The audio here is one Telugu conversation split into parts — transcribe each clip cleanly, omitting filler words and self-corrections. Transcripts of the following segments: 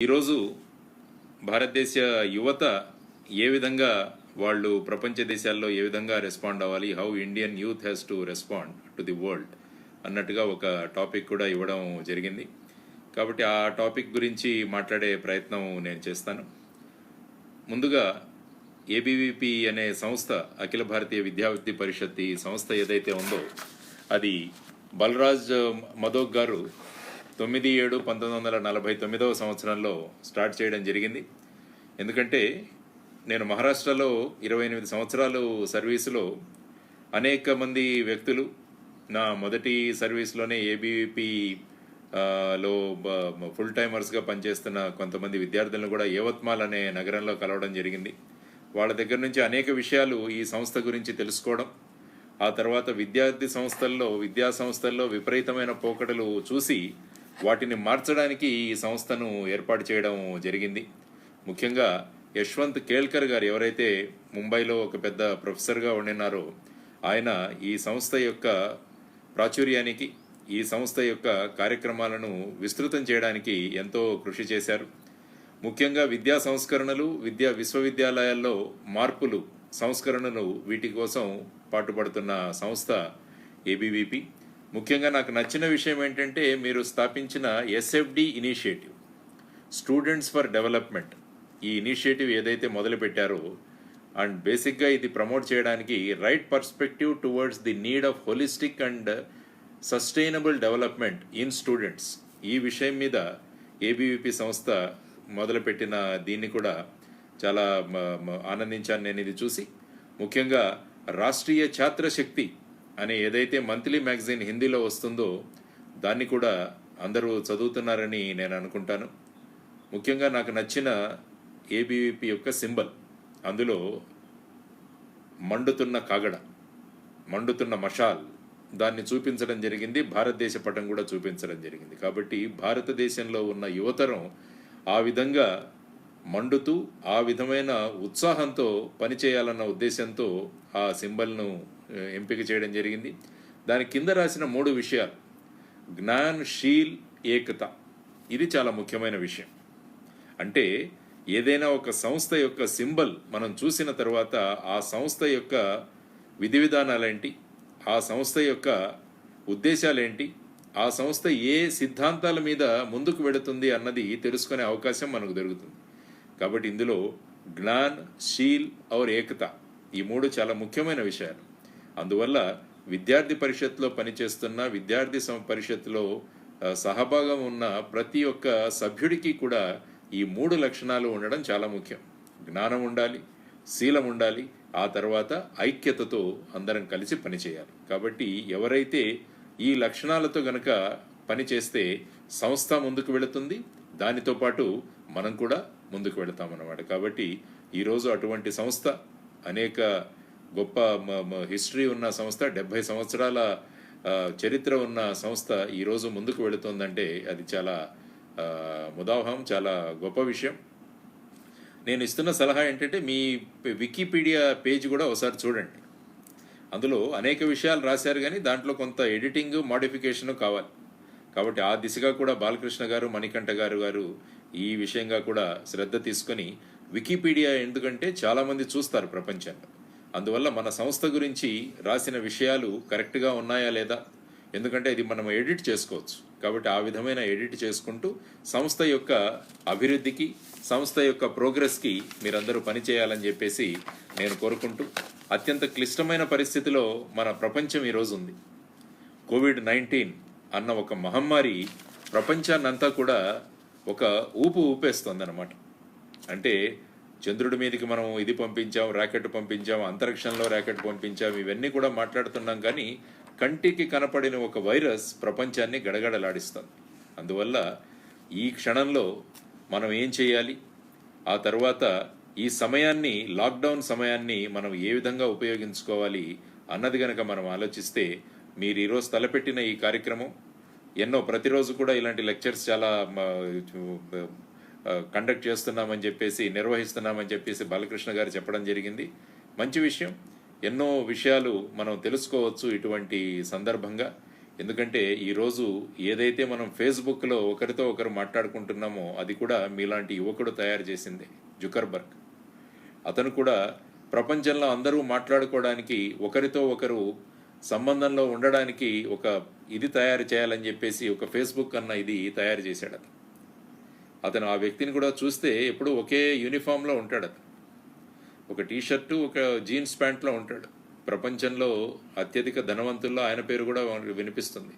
ఈరోజు భారతదేశ యువత ఏ విధంగా వాళ్ళు ప్రపంచ దేశాల్లో ఏ విధంగా రెస్పాండ్ అవ్వాలి, how Indian youth has to respond to the world అన్నట్టుగా ఒక టాపిక్ కూడా ఇవ్వడం జరిగింది. కాబట్టి ఆ టాపిక్ గురించి మాట్లాడే ప్రయత్నం నేను చేస్తాను. ముందుగా ఏబీవీపీ అనే సంస్థ, అఖిల భారతీయ విద్యార్థి పరిషత్, ఈ సంస్థ ఏదైతే ఉందో అది బలరాజ్ మధోక్ గారు 9/7/1949 సంవత్సరంలో స్టార్ట్ చేయడం జరిగింది. ఎందుకంటే నేను మహారాష్ట్రలో 28 సంవత్సరాలు సర్వీసులో అనేక మంది వ్యక్తులు నా మొదటి సర్వీస్లోనే ఏబీవీపీ లో ఫుల్ టైమర్స్గా పనిచేస్తున్న కొంతమంది విద్యార్థులను కూడా యవత్మాల్ అనే నగరంలో కలవడం జరిగింది. వాళ్ళ దగ్గర నుంచి అనేక విషయాలు ఈ సంస్థ గురించి తెలుసుకోవడం, ఆ తర్వాత విద్యా సంస్థల్లో విపరీతమైన పోకడలు చూసి వాటిని మార్చడానికి ఈ సంస్థను ఏర్పాటు చేయడం జరిగింది. ముఖ్యంగా యశ్వంత్ కేల్కర్ గారు ఎవరైతే ముంబైలో ఒక పెద్ద ప్రొఫెసర్గా ఉండినారో ఆయన ఈ సంస్థ యొక్క ప్రాచుర్యానికి, ఈ సంస్థ యొక్క కార్యక్రమాలను విస్తృతం చేయడానికి ఎంతో కృషి చేశారు. ముఖ్యంగా విద్యా సంస్కరణలు, విశ్వవిద్యాలయాల్లో మార్పులు, సంస్కరణలు, వీటి కోసం పాటుపడుతున్న సంస్థ ఏబీవీపీ. ముఖ్యంగా నాకు నచ్చిన విషయం ఏంటంటే మీరు స్థాపించిన SFD initiative, students for development, ఈ ఇనిషియేటివ్ ఏదైతే మొదలుపెట్టారో అండ్ బేసిక్గా ఇది ప్రమోట్ చేయడానికి right perspective towards the need of holistic and sustainable development in students, ఈ విషయం మీద ఏబీవీపీ సంస్థ మొదలుపెట్టిన దీన్ని కూడా చాలా ఆనందించాను నేను ఇది చూసి. ముఖ్యంగా రాష్ట్రీయ ఛాత్ర శక్తి అనే ఏదైతే మంత్లీ మ్యాగజైన్ హిందీలో వస్తుందో దాన్ని కూడా అందరూ చదువుతున్నారని నేను అనుకుంటాను. ముఖ్యంగా నాకు నచ్చిన ఏబీవీపీ యొక్క సింబల్, అందులో మండుతున్న కాగడ, మండుతున్న మషాల్, దాన్ని చూపించడం జరిగింది. భారతదేశ పటం కూడా చూపించడం జరిగింది. కాబట్టి భారతదేశంలో ఉన్న యువతరం ఆ విధంగా మండుతూ, ఆ విధమైన ఉత్సాహంతో పనిచేయాలన్న ఉద్దేశంతో ఆ సింబల్ను ఎంపిక చేయడం జరిగింది. దాని కింద రాసిన 3 విషయాలు, జ్ఞాన్, శీల్, ఏకత, ఇది చాలా ముఖ్యమైన విషయం. అంటే ఏదైనా ఒక సంస్థ యొక్క సింబల్ మనం చూసిన తర్వాత ఆ సంస్థ యొక్క విధి విధానాలేంటి, ఆ సంస్థ యొక్క ఉద్దేశాలేంటి, ఆ సంస్థ ఏ సిద్ధాంతాల మీద ముందుకు వెళుతుంది అన్నది తెలుసుకునే అవకాశం మనకు దొరుకుతుంది. కాబట్టి ఇందులో జ్ఞాన్, శీల్ ఔర్ ఏకత, ఈ 3 చాలా ముఖ్యమైన విషయాలు. అందువల్ల విద్యార్థి పరిషత్లో పనిచేస్తున్న, విద్యార్థి పరిషత్లో సహభాగం ఉన్న ప్రతి ఒక్క సభ్యుడికి కూడా ఈ 3 లక్షణాలు ఉండడం చాలా ముఖ్యం. జ్ఞానం ఉండాలి, శీలం ఉండాలి, ఆ తర్వాత ఐక్యతతో అందరం కలిసి పనిచేయాలి. కాబట్టి ఎవరైతే ఈ లక్షణాలతో గనక పనిచేస్తే సంస్థ ముందుకు వెళుతుంది, దానితో పాటు మనం కూడా ముందుకు వెళతామన్నమాట. కాబట్టి ఈరోజు అటువంటి సంస్థ, అనేక గొప్ప హిస్టరీ ఉన్న సంస్థ, 70 సంవత్సరాల చరిత్ర ఉన్న సంస్థ ఈరోజు ముందుకు వెళుతుందంటే అది చాలా ముదావహం, చాలా గొప్ప విషయం. నేను ఇస్తున్న సలహా ఏంటంటే మీ వికీపీడియా పేజ్ కూడా ఒకసారి చూడండి. అందులో అనేక విషయాలు రాశారు, కానీ దాంట్లో కొంత ఎడిటింగ్, మాడిఫికేషన్ కావాలి. కాబట్టి ఆ దిశగా కూడా బాలకృష్ణ గారు, మణికంఠ గారు ఈ విషయంగా కూడా శ్రద్ధ తీసుకొని, వికీపీడియా ఎందుకంటే చాలామంది చూస్తారు ప్రపంచంలో, అందువల్ల మన సంస్థ గురించి రాసిన విషయాలు కరెక్ట్గా ఉన్నాయా లేదా, ఎందుకంటే ఇది మనం ఎడిట్ చేసుకోవచ్చు. కాబట్టి ఆ విధమైన ఎడిట్ చేసుకుంటూ సంస్థ యొక్క అభివృద్ధికి, సంస్థ యొక్క ప్రోగ్రెస్కి మీరందరూ పనిచేయాలని చెప్పేసి నేను కోరుకుంటూ, అత్యంత క్లిష్టమైన పరిస్థితిలో మన ప్రపంచం ఈరోజు ఉంది. కోవిడ్-19 అన్న ఒక మహమ్మారి ప్రపంచాన్నంతా కూడా ఒక ఊపేస్తుంది అన్నమాట. అంటే చంద్రుడి మీదకి మనం ఇది పంపించాం, రాకెట్ పంపించాం, అంతరిక్షంలో రాకెట్ పంపించాం, ఇవన్నీ కూడా మాట్లాడుతున్నాం, కానీ కంటికి కనపడిన ఒక వైరస్ ప్రపంచాన్ని గడగడలాడిస్తుంది. అందువల్ల ఈ క్షణంలో మనం ఏం చేయాలి, ఆ తర్వాత ఈ సమయాన్ని, లాక్డౌన్ సమయాన్ని మనం ఏ విధంగా ఉపయోగించుకోవాలి అన్నది గనక మనం ఆలోచిస్తే, మీరు ఈరోజు తలపెట్టిన ఈ కార్యక్రమం ఎన్నో, ప్రతిరోజు కూడా ఇలాంటి లెక్చర్స్ చాలా కండక్ట్ చేస్తున్నామని చెప్పేసి, నిర్వహిస్తున్నామని చెప్పేసి బాలకృష్ణ గారు చెప్పడం జరిగింది. మంచి విషయం. ఎన్నో విషయాలు మనం తెలుసుకోవచ్చు ఇటువంటి సందర్భంగా. ఎందుకంటే ఈరోజు ఏదైతే మనం ఫేస్బుక్లో ఒకరితో ఒకరు మాట్లాడుకుంటున్నామో అది కూడా మీలాంటి యువకుడు తయారు చేసిందే, జుకర్బర్గ్. అతను కూడా ప్రపంచంలో అందరూ మాట్లాడుకోవడానికి, ఒకరితో ఒకరు సంబంధంలో ఉండడానికి ఒక ఇది తయారు చేయాలని చెప్పేసి ఒక ఫేస్బుక్ అన్న ఇది తయారు చేశాడు అతను. ఆ వ్యక్తిని కూడా చూస్తే ఎప్పుడు ఒకే యూనిఫామ్లో ఉంటాడు అతను. ఒక టీషర్టు, ఒక జీన్స్ ప్యాంట్లో ఉంటాడు. ప్రపంచంలో అత్యధిక ధనవంతుల్లో ఆయన పేరు కూడా వినిపిస్తుంది.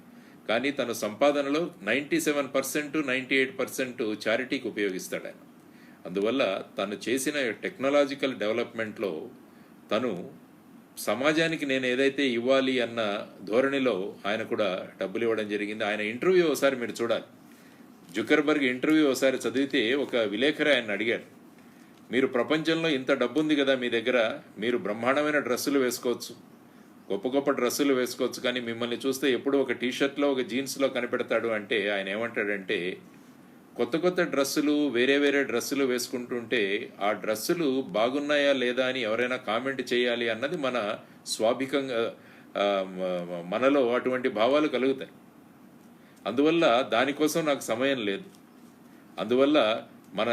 కానీ తన సంపాదనలో 97%, 98% చారిటీకి ఉపయోగిస్తాడు ఆయన. అందువల్ల తను చేసిన టెక్నాలజికల్ డెవలప్మెంట్లో తను సమాజానికి నేను ఏదైతే ఇవ్వాలి అన్న ధోరణిలో ఆయన కూడా డబ్బులు ఇవ్వడం జరిగింది. ఆయన ఇంటర్వ్యూ ఒకసారి మీరు చూడాలి. జుకర్బర్గ్ ఇంటర్వ్యూ ఒకసారి చదివితే ఒక విలేకరి ఆయన అడిగారు, మీరు ప్రపంచంలో ఇంత డబ్బు ఉంది కదా మీ దగ్గర, మీరు బ్రహ్మాండమైన డ్రెస్సులు వేసుకోవచ్చు, గొప్ప గొప్ప డ్రెస్సులు వేసుకోవచ్చు, కానీ మిమ్మల్ని చూస్తే ఎప్పుడు ఒక టీషర్ట్లో ఒక జీన్స్లో కనిపెడతాడు అంటే ఆయన ఏమంటాడంటే, కొత్త కొత్త డ్రెస్సులు, వేరే వేరే డ్రెస్సులు వేసుకుంటుంటే ఆ డ్రెస్సులు బాగున్నాయా లేదా అని ఎవరైనా కామెంట్ చేయాలి అన్నది మన స్వాభికంగా మనలో అటువంటి భావాలు కలుగుతాయి. అందువల్ల దానికోసం నాకు సమయం లేదు. అందువల్ల మన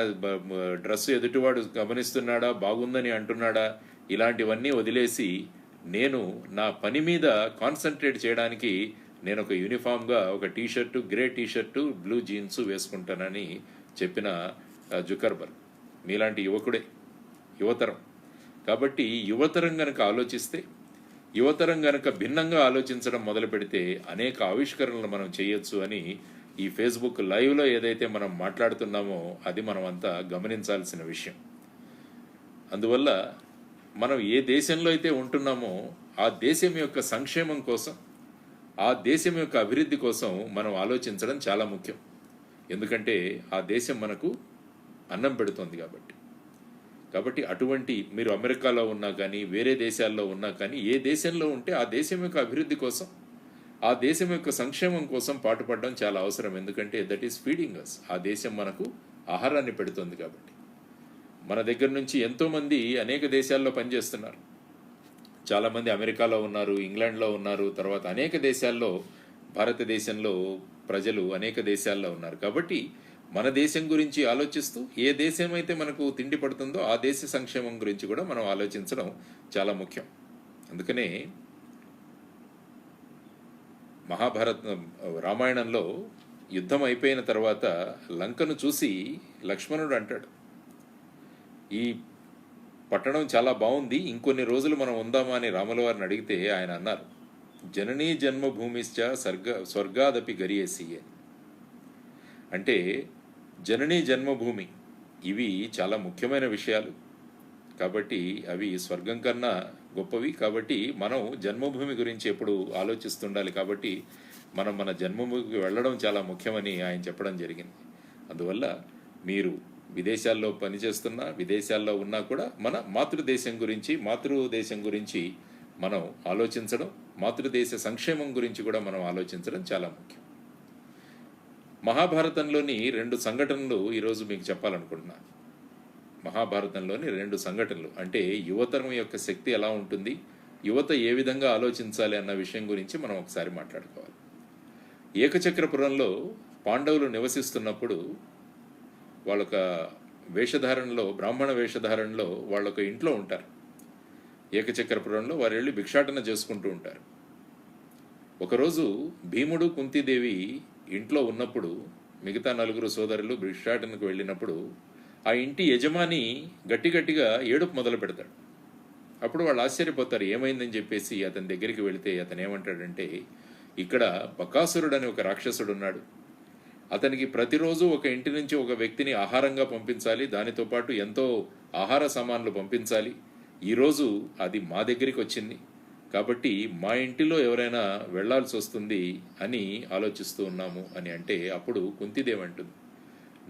డ్రెస్ ఎదుటివాడు గమనిస్తున్నాడా, బాగుందని అంటున్నాడా, ఇలాంటివన్నీ వదిలేసి నేను నా పని మీద కాన్సన్ట్రేట్ చేయడానికి నేను ఒక యూనిఫామ్గా ఒక t shirt, grey t shirt, blue jeans వేసుకుంటానని చెప్పిన జుకర్బర్గ్ మీలాంటి యువకుడే, యువతరం. కాబట్టి యువతరం గనక ఆలోచిస్తే, యువతరం గనక భిన్నంగా ఆలోచించడం మొదలు పెడితే అనేక ఆవిష్కరణలు మనం చేయొచ్చు అని ఈ ఫేస్బుక్ లైవ్లో ఏదైతే మనం మాట్లాడుతున్నామో అది మనం అంతా గమనించాల్సిన విషయం. అందువల్ల మనం ఏ దేశంలో అయితే ఉంటున్నామో ఆ దేశం యొక్క సంక్షేమం కోసం, ఆ దేశం యొక్క అభివృద్ధి కోసం మనం ఆలోచించడం చాలా ముఖ్యం. ఎందుకంటే ఆ దేశం మనకు అన్నం పెడుతుంది కాబట్టి అటువంటి మీరు అమెరికాలో ఉన్నా కానీ, వేరే దేశాల్లో ఉన్నా కానీ, ఏ దేశంలో ఉంటే ఆ దేశం యొక్క అభివృద్ధి కోసం, ఆ దేశం యొక్క సంక్షేమం కోసం పాటుపడడం చాలా అవసరం. ఎందుకంటే దట్ ఈస్ ఫీడింగ్ అస్. ఆ దేశం మనకు ఆహారాన్ని పెడుతుంది కాబట్టి. మన దగ్గర నుంచి ఎంతోమంది అనేక దేశాల్లో పనిచేస్తున్నారు. చాలామంది అమెరికాలో ఉన్నారు, ఇంగ్లాండ్లో ఉన్నారు, తర్వాత అనేక దేశాల్లో, భారతదేశంలో ప్రజలు అనేక దేశాల్లో ఉన్నారు. కాబట్టి మన దేశం గురించి ఆలోచిస్తూ ఏ దేశం అయితే మనకు తిండి పడుతుందో ఆ దేశ సంక్షేమం గురించి కూడా మనం ఆలోచించడం చాలా ముఖ్యం. అందుకనే రామాయణంలో యుద్ధం అయిపోయిన తర్వాత లంకను చూసి లక్ష్మణుడు అంటాడు, ఈ పట్టణం చాలా బాగుంది, ఇంకొన్ని రోజులు మనం ఉందామా అని రాముల వారిని అడిగితే ఆయన అన్నారు, జననీ జన్మభూమిశ్చ స్వర్గాదపి గరియేసి అని. అంటే జననీ జన్మభూమి ఇవి చాలా ముఖ్యమైన విషయాలు కాబట్టి అవి స్వర్గం కన్నా గొప్పవి. కాబట్టి మనం జన్మభూమి గురించి ఎప్పుడు ఆలోచిస్తుండాలి. కాబట్టి మనం మన జన్మభూమికి వెళ్ళడం చాలా ముఖ్యమని ఆయన చెప్పడం జరిగింది. అందువల్ల మీరు విదేశాల్లో పనిచేస్తున్నా, విదేశాల్లో ఉన్నా కూడా మన మాతృదేశం గురించి మనం ఆలోచించడం, మాతృదేశ సంక్షేమం గురించి కూడా మనం ఆలోచించడం చాలా ముఖ్యం. మహాభారతంలోని 2 సంఘటనలు ఈరోజు మీకు చెప్పాలనుకుంటున్నాను. మహాభారతంలోని 2 సంఘటనలు అంటే యువతరం యొక్క శక్తి ఎలా ఉంటుంది, యువత ఏ విధంగా ఆలోచించాలి అన్న విషయం గురించి మనం ఒకసారి మాట్లాడుకోవాలి. ఏకచక్రపురంలో పాండవులు నివసిస్తున్నప్పుడు వాళ్ళొక వేషధారణలో, బ్రాహ్మణ వేషధారణలో వాళ్ళొక ఇంట్లో ఉంటారు. ఏకచక్రపురంలో వారు వెళ్ళి భిక్షాటన చేసుకుంటూ ఉంటారు. ఒకరోజు భీముడు, కుంతీదేవి ఇంట్లో ఉన్నప్పుడు మిగతా 4 సోదరులు భిక్షాటనకు వెళ్ళినప్పుడు ఆ ఇంటి యజమాని గట్టిగా ఏడుపు మొదలు పెడతాడు. అప్పుడు వాళ్ళు ఆశ్చర్యపోతారు, ఏమైందని చెప్పేసి అతని దగ్గరికి వెళితే అతను ఏమంటాడంటే, ఇక్కడ బకాసురుడు అని ఒక రాక్షసుడు ఉన్నాడు, అతనికి ప్రతిరోజు ఒక ఇంటి నుంచి ఒక వ్యక్తిని ఆహారంగా పంపించాలి, దానితో పాటు ఎంతో ఆహార సామాన్లు పంపించాలి. ఈరోజు అది మా దగ్గరికి వచ్చింది కాబట్టి మా ఇంటిలో ఎవరైనా వెళ్లాల్సి వస్తుంది అని ఆలోచిస్తూ ఉన్నాము అని అంటే, అప్పుడు కుంతిదేవి అంటుంది,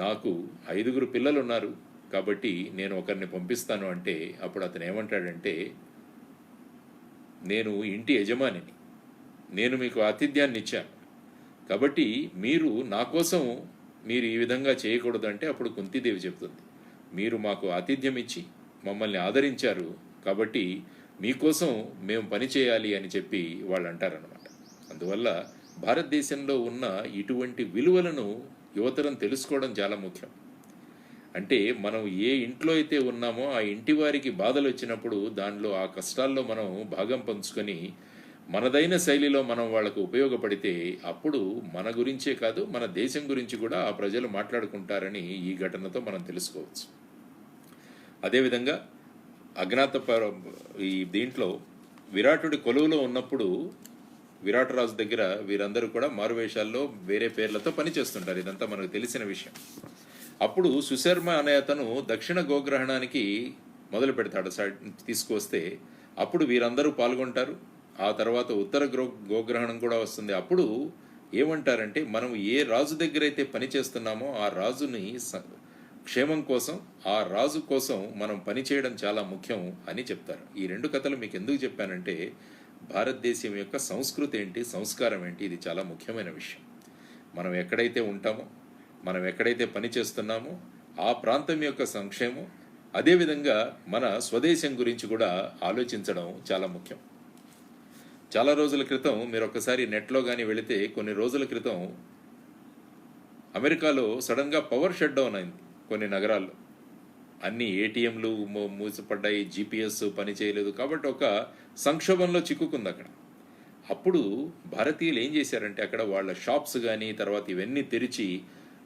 నాకు 5 పిల్లలు ఉన్నారు కాబట్టి నేను ఒకరిని పంపిస్తాను అంటే, అప్పుడు అతను ఏమంటాడంటే, నేను ఇంటి యజమానిని, నేను మీకు ఆతిథ్యాన్ని ఇచ్చాను కాబట్టి మీరు నా కోసం మీరు ఈ విధంగా చేయకూడదు అంటే, అప్పుడు కుంతిదేవి చెప్తుంది, మీరు మాకు ఆతిథ్యం ఇచ్చి మమ్మల్ని ఆదరించారు కాబట్టి మీకోసం మేము పని చేయాలి అని చెప్పి వాళ్ళు అంటారనమాట. అందువల్ల భారతదేశంలో ఉన్న ఇటువంటి విలువలను యువతరం తెలుసుకోవడం చాలా ముఖ్యం. అంటే మనం ఏ ఇంట్లో అయితే ఉన్నామో ఆ ఇంటి వారికి బాధలు వచ్చినప్పుడు దానిలో ఆ కష్టాల్లో మనం భాగం పంచుకొని మనదైన శైలిలో మనం వాళ్ళకు ఉపయోగపడితే అప్పుడు మన గురించే కాదు మన దేశం గురించి కూడా ఆ ప్రజలు మాట్లాడుకుంటారని ఈ ఘటనతో మనం తెలుసుకోవచ్చు. అదేవిధంగా ఈ దీంట్లో విరాటుడి కొలువులో ఉన్నప్పుడు విరాటరాజు దగ్గర వీరందరూ కూడా మారువేషాల్లో వేరే పేర్లతో పనిచేస్తుంటారు. ఇదంతా మనకు తెలిసిన విషయం. అప్పుడు సుశర్మ అనే అతను దక్షిణ గోగ్రహణానికి మొదలు పెడతాడు తీసుకొస్తే అప్పుడు వీరందరూ పాల్గొంటారు. ఆ తర్వాత ఉత్తర గోగ్రహణం కూడా వస్తుంది. అప్పుడు ఏమంటారంటే మనం ఏ రాజు దగ్గర అయితే పని చేస్తున్నామో ఆ రాజుని క్షేమం కోసం ఆ రాజు కోసం మనం పనిచేయడం చాలా ముఖ్యం అని చెప్తారు. ఈ రెండు కథలు మీకు ఎందుకు చెప్పానంటే భారతదేశం యొక్క సంస్కృతి ఏంటి, సంస్కారం ఏంటి, ఇది చాలా ముఖ్యమైన విషయం. మనం ఎక్కడైతే ఉంటామో, మనం ఎక్కడైతే పని చేస్తున్నామో ఆ ప్రాంతం యొక్క సంక్షేమం, అదేవిధంగా మన స్వదేశం గురించి కూడా ఆలోచించడం చాలా ముఖ్యం. చాలా రోజుల క్రితం మీరు ఒక్కసారి నెట్లో కానీ వెళితే కొన్ని రోజుల క్రితం అమెరికాలో సడన్గా పవర్ షట్ డౌన్ అయింది. కొన్ని నగరాల్లో అన్ని ఏటీఎంలు మూసిపడ్డాయి, జీపీఎస్ పని చేయలేదు. కాబట్టి ఒక సంక్షోభంలో చిక్కుకుంది అక్కడ. అప్పుడు భారతీయులు ఏం చేశారంటే అక్కడ వాళ్ళ షాప్స్ కానీ తర్వాత ఇవన్నీ తెరిచి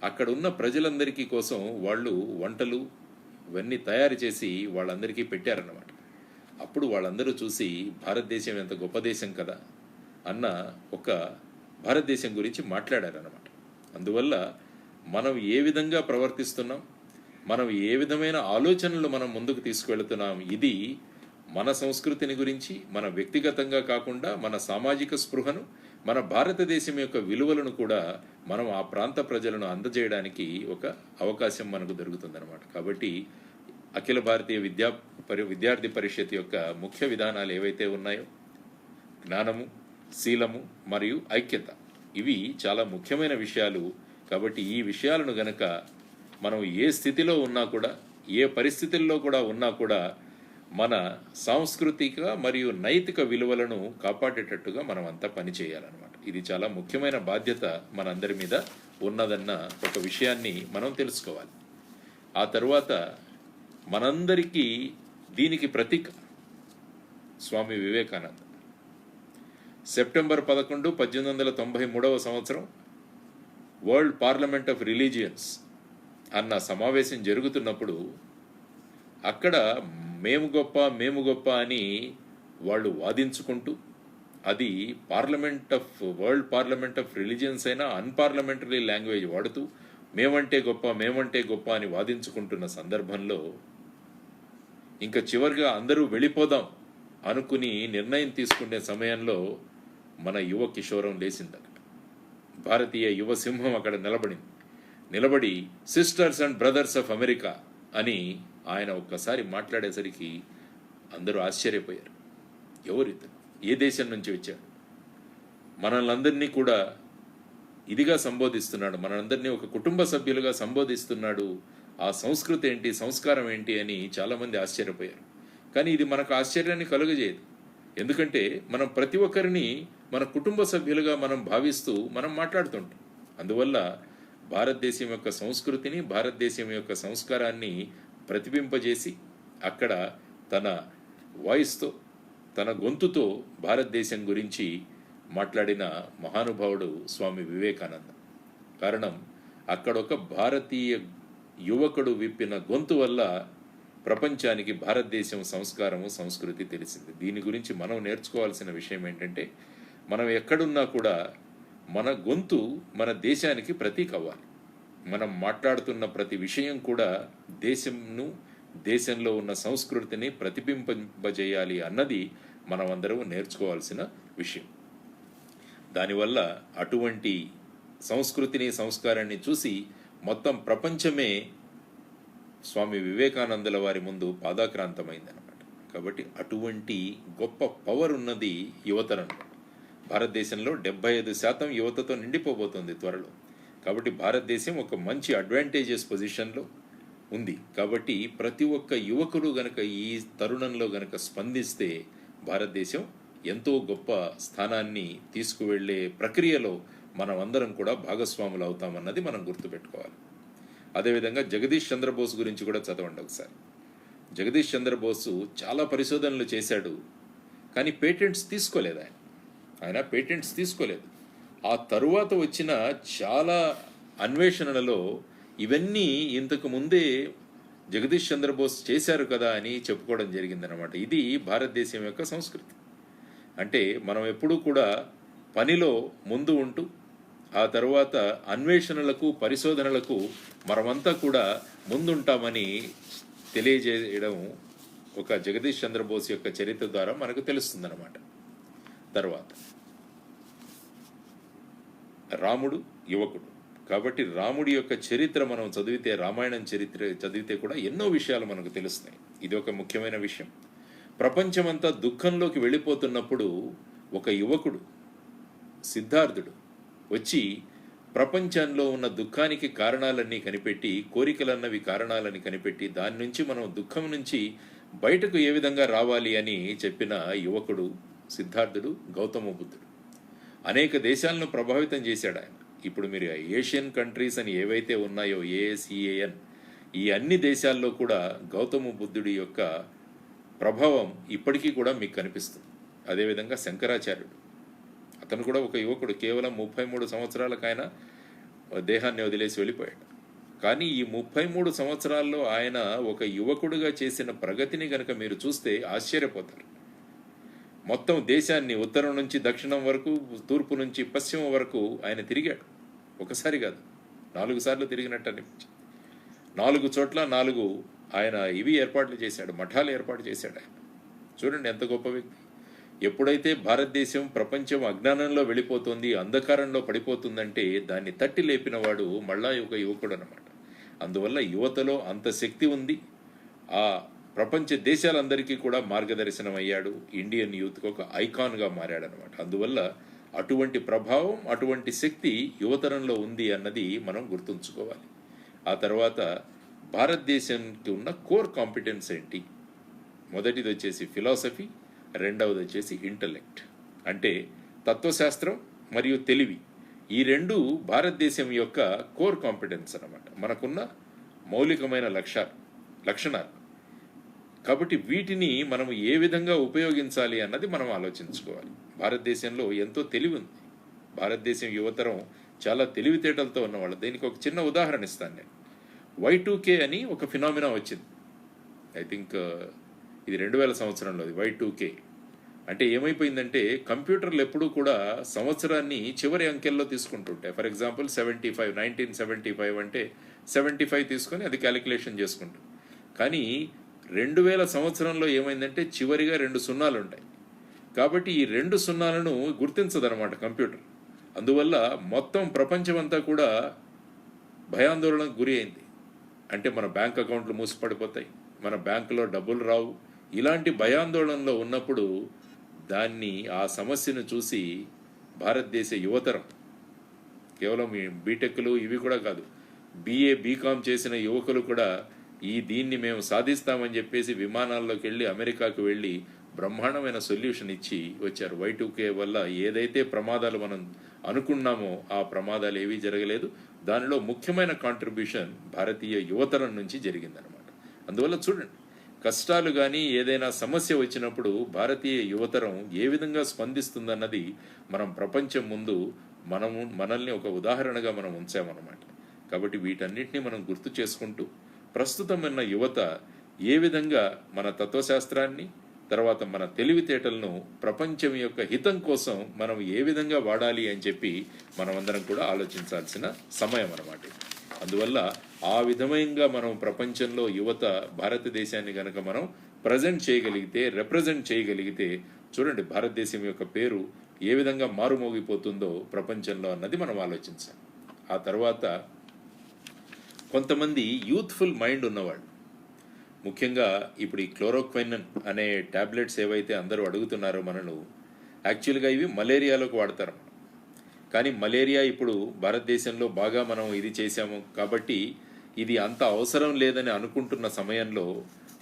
అక్కడ ఉన్న ప్రజలందరికీ కోసం వాళ్ళు వంటలు ఇవన్నీ తయారు చేసి వాళ్ళందరికీ పెట్టారన్నమాట. అప్పుడు వాళ్ళందరూ చూసి భారతదేశం ఎంత గొప్ప దేశం కదా అన్న ఒక భారతదేశం గురించి మాట్లాడారన్నమాట. అందువల్ల మనం ఏ విధంగా ప్రవర్తిస్తున్నాం, మనం ఏ విధమైన ఆలోచనలు మనం ముందుకు తీసుకువెళుతున్నాం, ఇది మన సంస్కృతిని గురించి మన వ్యక్తిగతంగా కాకుండా మన సామాజిక స్పృహను, మన భారతదేశం యొక్క విలువలను కూడా మనం ఆ ప్రాంత ప్రజలను అందజేయడానికి ఒక అవకాశం మనకు దొరుకుతుందన్నమాట. కాబట్టి అఖిల భారతీయ విద్యార్థి పరిషత్ యొక్క ముఖ్య విధానాలు ఏవైతే ఉన్నాయో జ్ఞానము, శీలము మరియు ఐక్యత, ఇవి చాలా ముఖ్యమైన విషయాలు. కాబట్టి ఈ విషయాలను గనక మనం ఏ స్థితిలో ఉన్నా కూడా, ఏ పరిస్థితుల్లో కూడా ఉన్నా కూడా మన సాంస్కృతిక మరియు నైతిక విలువలను కాపాడేటట్టుగా మనం అంతా పని చేయాలన్నమాట. ఇది చాలా ముఖ్యమైన బాధ్యత మనందరి మీద ఉన్నదన్న ఒక విషయాన్ని మనం తెలుసుకోవాలి. ఆ తరువాత మనందరికీ దీనికి ప్రతీక స్వామి వివేకానంద. సెప్టెంబర్ 11, 1893 సంవత్సరం వరల్డ్ పార్లమెంట్ ఆఫ్ రిలీజియన్స్ అన్న సమావేశం జరుగుతున్నప్పుడు అక్కడ మేము గొప్ప అని వాళ్ళు వాదించుకుంటూ, అది వరల్డ్ పార్లమెంట్ ఆఫ్ రిలీజియన్స్ అయినా అన్పార్లమెంటరీ లాంగ్వేజ్ వాడుతూ మేమంటే గొప్ప అని వాదించుకుంటున్న సందర్భంలో ఇంకా చివరిగా అందరూ వెళ్ళిపోదాం అనుకుని నిర్ణయం తీసుకునే సమయంలో మన యువ కిషోరం లేచింది. అక్కడ భారతీయ యువ సింహం అక్కడ నిలబడి sisters and brothers of America అని ఆయన ఒక్కసారి మాట్లాడేసరికి అందరూ ఆశ్చర్యపోయారు. ఎవరిద్దరు, ఏ దేశం నుంచి వచ్చాడు, మనల్ని కూడా ఇదిగా సంబోధిస్తున్నాడు, మనందరినీ ఒక కుటుంబ సభ్యులుగా సంబోధిస్తున్నాడు, ఆ సంస్కృతి ఏంటి, సంస్కారం ఏంటి అని చాలామంది ఆశ్చర్యపోయారు. కానీ ఇది మనకు ఆశ్చర్యాన్ని కలుగజేయదు. ఎందుకంటే మనం ప్రతి ఒక్కరిని మన కుటుంబ సభ్యులుగా మనం భావిస్తూ మనం మాట్లాడుతుంటాం. అందువల్ల భారతదేశం యొక్క సంస్కృతిని, భారతదేశం యొక్క సంస్కారాన్ని ప్రతిబింపజేసి అక్కడ తన వాయిస్తో, తన గొంతుతో భారతదేశం గురించి మాట్లాడిన మహానుభావుడు స్వామి వివేకానంద. కారణం అక్కడ ఒక భారతీయ యువకుడు విప్పిన గొంతు వల్ల ప్రపంచానికి భారతదేశం సంస్కారము, సంస్కృతి తెలిసింది. దీని గురించి మనం నేర్చుకోవాల్సిన విషయం ఏంటంటే మనం ఎక్కడున్నా కూడా మన గొంతు మన దేశానికి ప్రతీక అవ్వాలి. మనం మాట్లాడుతున్న ప్రతి విషయం కూడా దేశంలో ఉన్న సంస్కృతిని ప్రతిబింబజేయాలి అన్నది మనం అందరం నేర్చుకోవాల్సిన విషయం. దానివల్ల అటువంటి సంస్కృతిని, సంస్కారాన్ని చూసి మొత్తం ప్రపంచమే స్వామి వివేకానందుల వారి ముందు పాదాక్రాంతమైందనమాట. కాబట్టి అటువంటి గొప్ప పవర్ ఉన్నది యువతరంలో. భారతదేశంలో 75% యువతతో నిండిపోబోతుంది త్వరలో. కాబట్టి భారతదేశం ఒక మంచి అడ్వాంటేజెస్ పొజిషన్లో ఉంది. కాబట్టి ప్రతి ఒక్క యువకుడు గనక ఈ తరుణంలో గనక స్పందిస్తే భారతదేశం ఎంతో గొప్ప స్థానాన్ని తీసుకువెళ్ళే ప్రక్రియలో మనం అందరం కూడా భాగస్వాములు అవుతామన్నది మనం గుర్తుపెట్టుకోవాలి. అదేవిధంగా జగదీష్ చంద్రబోస్ గురించి కూడా చదవండి ఒకసారి. జగదీష్ చంద్రబోసు చాలా పరిశోధనలు చేశాడు, కానీ పేటెంట్స్ తీసుకోలేదు. ఆయన పేటెంట్స్ తీసుకోలేదు. ఆ తరువాత వచ్చిన చాలా అన్వేషణలలో ఇవన్నీ ఇంతకు ముందే జగదీష్ చంద్రబోస్ చేశారు కదా అని చెప్పుకోవడం జరిగిందనమాట. ఇది భారతదేశం యొక్క సంస్కృతి. అంటే మనం ఎప్పుడూ కూడా పనిలో ముందు ఉంటూ ఆ తరువాత అన్వేషణలకు పరిశోధనలకు మనమంతా కూడా ముందుంటామని తెలియజేయడం ఒక జగదీష్ చంద్రబోస్ యొక్క చరిత్ర ద్వారా మనకు తెలుస్తుందన్నమాట. తర్వాత రాముడు యువకుడు కాబట్టి రాముడి యొక్క చరిత్ర మనం చదివితే, రామాయణం చరిత్ర చదివితే కూడా ఎన్నో విషయాలు మనకు తెలుస్తాయి. ఇది ఒక ముఖ్యమైన విషయం. ప్రపంచమంతా దుఃఖంలోకి వెళ్ళిపోతున్నప్పుడు ఒక యువకుడు సిద్ధార్థుడు వచ్చి ప్రపంచంలో ఉన్న దుఃఖానికి కారణాలన్నీ కనిపెట్టి, కోరికలన్నవి కారణాలని కనిపెట్టి, దాని నుంచి మనం దుఃఖం నుంచి బయటకు ఏ విధంగా రావాలి అని చెప్పిన యువకుడు సిద్ధార్థుడు గౌతమ బుద్ధుడు. అనేక దేశాలను ప్రభావితం చేశాడు ఆయన. ఇప్పుడు మీరు ఏషియన్ కంట్రీస్ అని ఏవైతే ఉన్నాయో, ASEAN, ఈ అన్ని దేశాల్లో కూడా గౌతమ బుద్ధుడి యొక్క ప్రభావం ఇప్పటికీ కూడా మీకు కనిపిస్తుంది. అదేవిధంగా శంకరాచార్యుడు, అతను కూడా ఒక యువకుడు. కేవలం 33 సంవత్సరాలకు ఆయన దేహాన్ని వదిలేసి వెళ్ళిపోయాడు. కానీ ఈ 33 సంవత్సరాల్లో ఆయన ఒక యువకుడుగా చేసిన ప్రగతిని గనక మీరు చూస్తే ఆశ్చర్యపోతారు. మొత్తం దేశాన్ని ఉత్తరం నుంచి దక్షిణం వరకు, తూర్పు నుంచి పశ్చిమం వరకు ఆయన తిరిగాడు. ఒకసారి కాదు, 4 సార్లు తిరిగినట్టు అనిపించింది. 4 చోట్ల 4 ఆయన ఇవి ఏర్పాట్లు చేశాడు, మఠాలు ఏర్పాటు చేశాడు ఆయన. చూడండి ఎంత గొప్ప వ్యక్తి. ఎప్పుడైతే భారతదేశం ప్రపంచం అజ్ఞానంలో వెళ్ళిపోతుంది, అంధకారంలో పడిపోతుందంటే దాన్ని తట్టి లేపినవాడు మళ్ళా ఒక యువకుడు అనమాట. అందువల్ల యువతలో అంత శక్తి ఉంది. ఆ ప్రపంచ దేశాలందరికీ కూడా మార్గదర్శనం అయ్యాడు. ఇండియన్ యూత్కి ఒక ఐకాన్గా మారాడనమాట. అందువల్ల అటువంటి ప్రభావం, అటువంటి శక్తి యువతరంలో ఉంది అన్నది మనం గుర్తుంచుకోవాలి. ఆ తర్వాత భారతదేశానికి ఉన్న కోర్ కాంపిటెన్స్ ఏంటి? మొదటిది వచ్చేసి ఫిలాసఫీ, రెండవది వచ్చేసి ఇంటలెక్ట్, అంటే తత్వశాస్త్రం మరియు తెలివి. ఈ రెండు భారతదేశం యొక్క కోర్ కాంపిటెన్స్ అన్నమాట, మనకున్న మౌలికమైన లక్షణాలు. కాబట్టి వీటిని మనం ఏ విధంగా ఉపయోగించాలి అన్నది మనం ఆలోచించుకోవాలి. భారతదేశంలో ఎంతో తెలివి ఉంది. భారతదేశం యువతరం చాలా తెలివితేటలతో ఉన్నవాళ్ళు. దీనికి ఒక చిన్న ఉదాహరణ ఇస్తాను నేను. Y2K అని ఒక ఫినామినా వచ్చింది. ఐ థింక్ ఇది 2000 సంవత్సరంలో. Y2K అంటే ఏమైపోయిందంటే, కంప్యూటర్లు ఎప్పుడూ కూడా సంవత్సరాన్ని చివరి అంకెల్లో తీసుకుంటుంటాయి. ఫర్ ఎగ్జాంపుల్ 75, 1975 అంటే 75 తీసుకొని అది క్యాలిక్యులేషన్ చేసుకుంటాం. కానీ 2000 సంవత్సరంలో ఏమైందంటే చివరిగా 2 సున్నాలు ఉంటాయి. కాబట్టి ఈ 2 సున్నాలను గుర్తించదనమాట కంప్యూటర్. అందువల్ల మొత్తం ప్రపంచమంతా కూడా భయాందోళనకు గురి అయింది. అంటే మన బ్యాంక్ అకౌంట్లు మూసిపడిపోతాయి, మన బ్యాంకులో డబ్బులు రావు. ఇలాంటి భయాందోళనలో ఉన్నప్పుడు దాన్ని, ఆ సమస్యను చూసి భారతదేశ యువతరం, కేవలం బీటెక్లు ఇవి కూడా కాదు, BA BCom చేసిన యువకులు కూడా దీన్ని మేము సాధిస్తామని చెప్పేసి విమానాల్లోకి వెళ్ళి అమెరికాకు వెళ్ళి బ్రహ్మాండమైన సొల్యూషన్ ఇచ్చి వచ్చారు. Y2K వల్ల ఏదైతే ప్రమాదాలు మనం అనుకున్నామో ఆ ప్రమాదాలు ఏవీ జరగలేదు. దానిలో ముఖ్యమైన కాంట్రిబ్యూషన్ భారతీయ యువతరం నుంచి జరిగిందనమాట. అందువల్ల చూడండి, కష్టాలు కానీ ఏదైనా సమస్య వచ్చినప్పుడు భారతీయ యువతరం ఏ విధంగా స్పందిస్తుందన్నది మనం ప్రపంచం ముందు మనల్ని ఒక ఉదాహరణగా మనం ఉంచామన్నమాట. కాబట్టి వీటన్నిటిని మనం గుర్తు చేసుకుంటూ ప్రస్తుతం ఉన్న యువత ఏ విధంగా మన తత్వశాస్త్రాన్ని, తర్వాత మన తెలివితేటలను ప్రపంచం యొక్క హితం కోసం మనం ఏ విధంగా వాడాలి అని చెప్పి మనమందరం కూడా ఆలోచించాల్సిన సమయం అన్నమాట. అందువల్ల ఆ విధంగా మనం ప్రపంచంలో యువత, భారతదేశాన్ని కనుక మనం ప్రజెంట్ చేయగలిగితే, రిప్రజెంట్ చేయగలిగితే, చూడండి భారతదేశం యొక్క పేరు ఏ విధంగా మారుమోగిపోతుందో ప్రపంచంలో అన్నది మనం ఆలోచించాలి. ఆ తర్వాత కొంతమంది యూత్ఫుల్ మైండ్ ఉన్నవాళ్ళు, ముఖ్యంగా ఇప్పుడు ఈ క్లోరోక్విన్ అనే టాబ్లెట్స్ ఏవైతే అందరూ అడుగుతున్నారో మనను, యాక్చువల్గా ఇవి మలేరియాలోకి వాడతారు. కానీ మలేరియా ఇప్పుడు భారతదేశంలో బాగా మనం ఇది చేశాము కాబట్టి ఇది అంత అవసరం లేదని అనుకుంటున్న సమయంలో